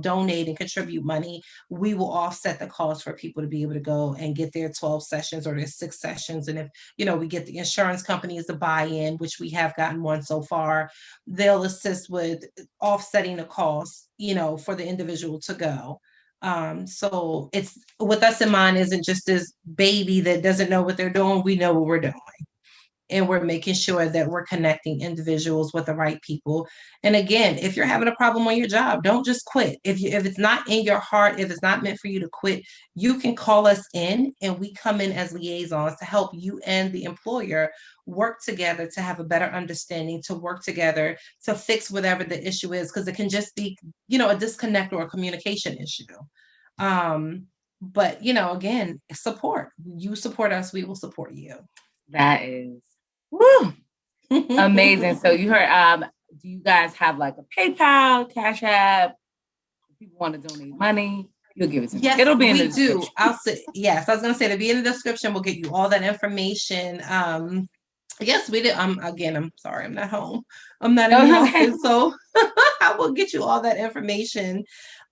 donate and contribute money, we will offset the cost for people to be able to go and get their 12 sessions or their 6 sessions. And if, we get the insurance companies to buy in, which we have gotten one so far, they'll assist with offsetting the cost, for the individual to go. So it's with us in mind isn't just this baby that doesn't know what they're doing. We know what we're doing. And we're making sure that we're connecting individuals with the right people. And again, if you're having a problem on your job, don't just quit. If it's not in your heart, if it's not meant for you to quit, you can call us in and we come in as liaisons to help you and the employer work together to have a better understanding, to work together to fix whatever the issue is, because it can just be, a disconnect or a communication issue. But, again, support. You support us, we will support you. That is amazing. So you heard, do you guys have like a PayPal, Cash App? If people want to donate money, you'll give it to me. Yes, it'll be in the description. I'll say, yes, I was going to say it'll be in the description. We'll get you all that information. Yes, we did. I'm sorry, I'm not home. I'm not in the office, so I will get you all that information.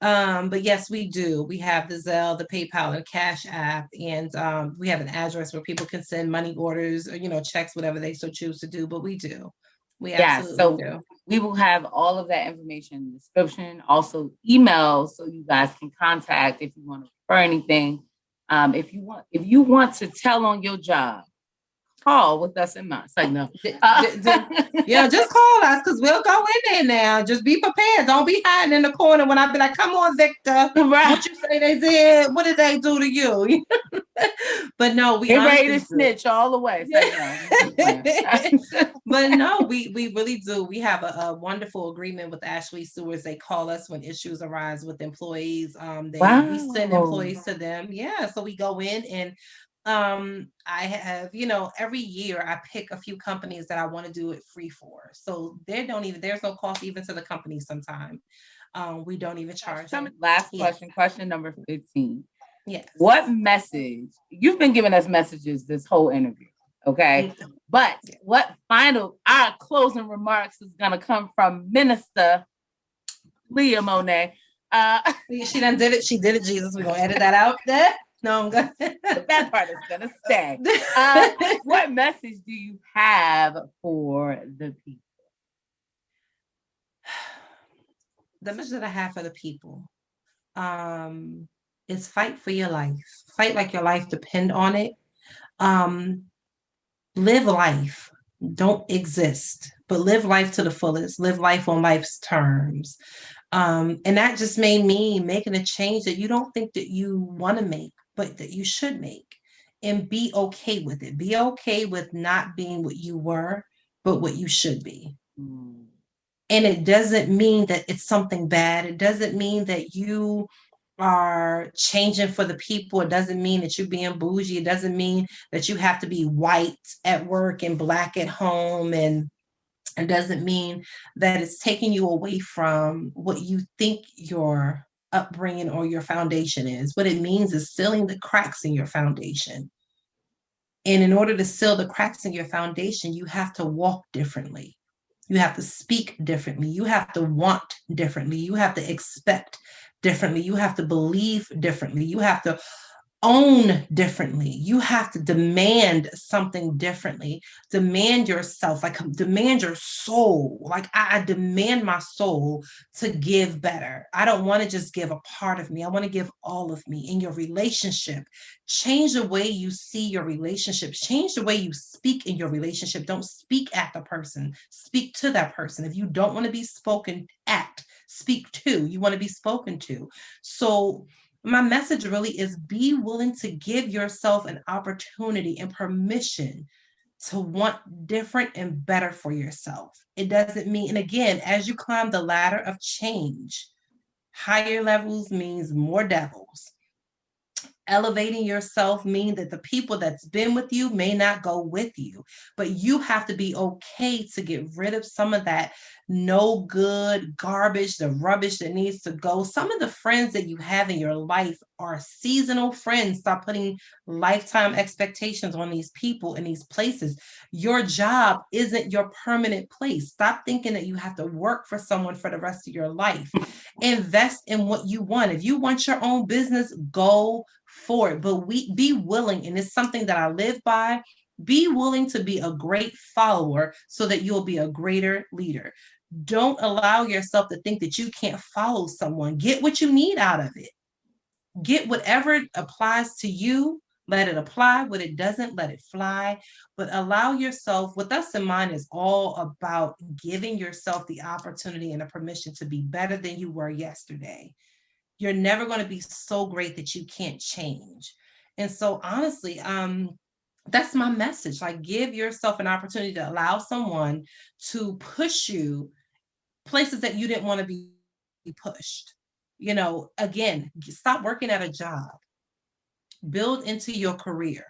But yes, we do. We have the Zelle, the PayPal, and Cash App, and we have an address where people can send money orders or checks, whatever they so choose to do. But we do. We absolutely do. We will have all of that information in the description. Also, email so you guys can contact if you want to refer anything. If you want to tell on your job, call with us in mind. It's like, no. Yeah, just call us because we'll go in there now. Just be prepared. Don't be hiding in the corner when I be like, come on, Victor. Right. What you say they did? What did they do to you? But no, we get ready honestly to snitch all the way. Say no. But no, we really do. We have a wonderful agreement with Ashley Stewards. They call us when issues arise with employees. We send employees to them. Yeah, so we go in and I have, every year I pick a few companies that I want to do it free for. So there's no cost even to the company sometimes. We don't even charge them. Last question, question number 15. Yes. What message, you've been giving us messages this whole interview, okay? But our closing remarks is going to come from Minister Lia-Monet. She done did it. She did it, Jesus. We're going to edit that out there. No, I'm good. That part is going to stay. What message do you have for the people? The message that I have for the people is fight for your life. Fight like your life depend on it. Live life. Don't exist, but live life to the fullest. Live life on life's terms. And that just made me making a change that you don't think that you want to make, but that you should make, and be okay with it. Be okay with not being what you were, but what you should be. And it doesn't mean that it's something bad. It doesn't mean that you are changing for the people. It doesn't mean that you're being bougie. It doesn't mean that you have to be white at work and black at home. And it doesn't mean that it's taking you away from what you think your upbringing or your foundation is. What it means is sealing the cracks in your foundation. And in order to seal the cracks in your foundation, you have to walk differently. You have to speak differently. You have to want differently. You have to expect differently. You have to believe differently. You have to own differently. You have to demand something differently. Demand yourself, like demand your soul. Like I demand my soul to give better. I don't want to just give a part of me. I want to give all of me. In your relationship, change the way you see your relationships. Change the way you speak in your relationship. Don't speak at the person. Speak to that person. If you don't want to be spoken at, speak to. You want to be spoken to. So my message really is be willing to give yourself an opportunity and permission to want different and better for yourself. It doesn't mean, and again, as you climb the ladder of change, higher levels means more devils. Elevating yourself means that the people that's been with you may not go with you, but you have to be okay to get rid of some of that no good garbage, the rubbish that needs to go. Some of the friends that you have in your life are seasonal friends. Stop putting lifetime expectations on these people in these places. Your job isn't your permanent place. Stop thinking that you have to work for someone for the rest of your life. Invest in what you want. If you want your own business, go for it. But be willing, and it's something that I live by. Be willing to be a great follower so that you'll be a greater leader. Don't allow yourself to think that you can't follow someone. Get what you need out of it. Get whatever applies to you. Let it apply. What it doesn't, let it fly. But allow yourself, with us in mind, is all about giving yourself the opportunity and the permission to be better than you were yesterday. You're never going to be so great that you can't change. And so honestly, that's my message. Like, give yourself an opportunity to allow someone to push you places that you didn't want to be pushed. Again, stop working at a job. Build into your career.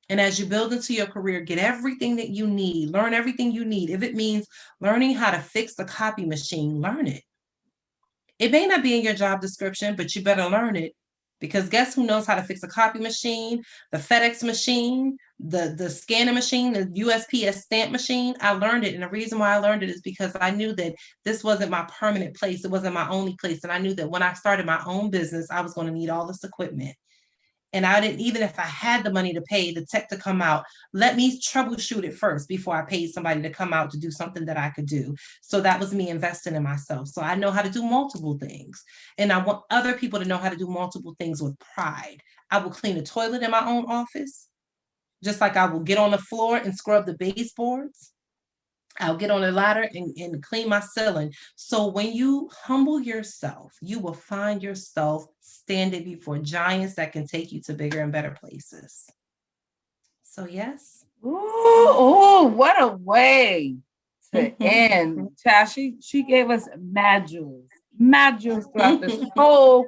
And as you build into your career, get everything that you need. Learn everything you need. If it means learning how to fix the copy machine, learn it. It may not be in your job description, but you better learn it. Because guess who knows how to fix a copy machine, the FedEx machine, the scanner machine, the USPS stamp machine? I learned it. And the reason why I learned it is because I knew that this wasn't my permanent place. It wasn't my only place. And I knew that when I started my own business, I was going to need all this equipment. And I didn't, even if I had the money to pay the tech to come out, let me troubleshoot it first before I paid somebody to come out to do something that I could do. So that was me investing in myself. So I know how to do multiple things. And I want other people to know how to do multiple things with pride. I will clean the toilet in my own office, just like I will get on the floor and scrub the baseboards. I'll get on a ladder and clean my ceiling. So when you humble yourself, you will find yourself standing before giants that can take you to bigger and better places. So yes. Ooh, what a way to end. Child, she gave us mad jewels throughout this whole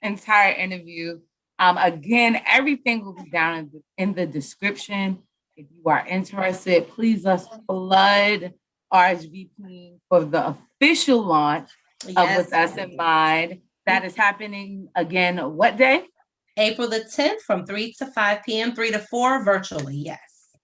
entire interview. Again, everything will be down in the description. If you are interested, please let's flood RSVP for the official launch of With Us in Mind. That is happening again, what day? April the 10th from 3 to 5 p.m., 3 to 4 virtually. Yes.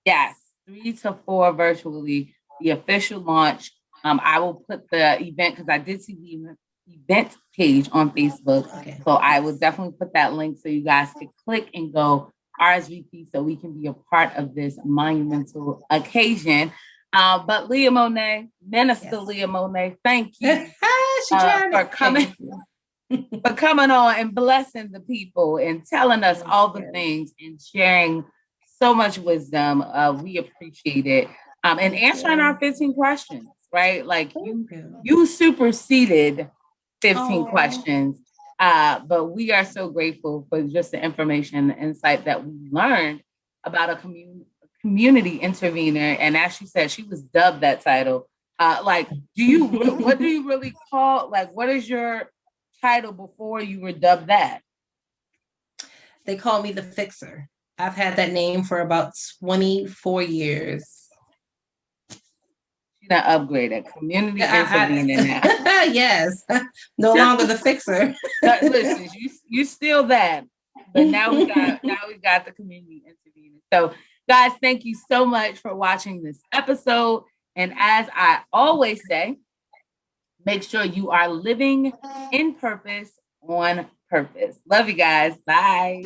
Yes, 3 to 4 virtually, the official launch. I will put the event because I did see the event page on Facebook. Okay. So I will definitely put that link so you guys can click and go RSVP so we can be a part of this monumental occasion. But Lia-Monet, Minister Lia-Monet, thank you for coming. For coming on and blessing the people and telling us all the things and sharing so much wisdom. We appreciate it. And answering our 15 questions, right? Like you superseded 15 questions. But we are so grateful for just the information, the insight that we learned about a community intervener. And as she said, she was dubbed that title. What do you really call, what is your title before you were dubbed that? They call me the Fixer. I've had that name for about 24 years. She done upgraded. Community intervening now. Yes. No longer the Fixer. Listen, you still that, but now we got the community intervening. So guys, thank you so much for watching this episode. And as I always say, make sure you are living in purpose on purpose. Love you guys. Bye.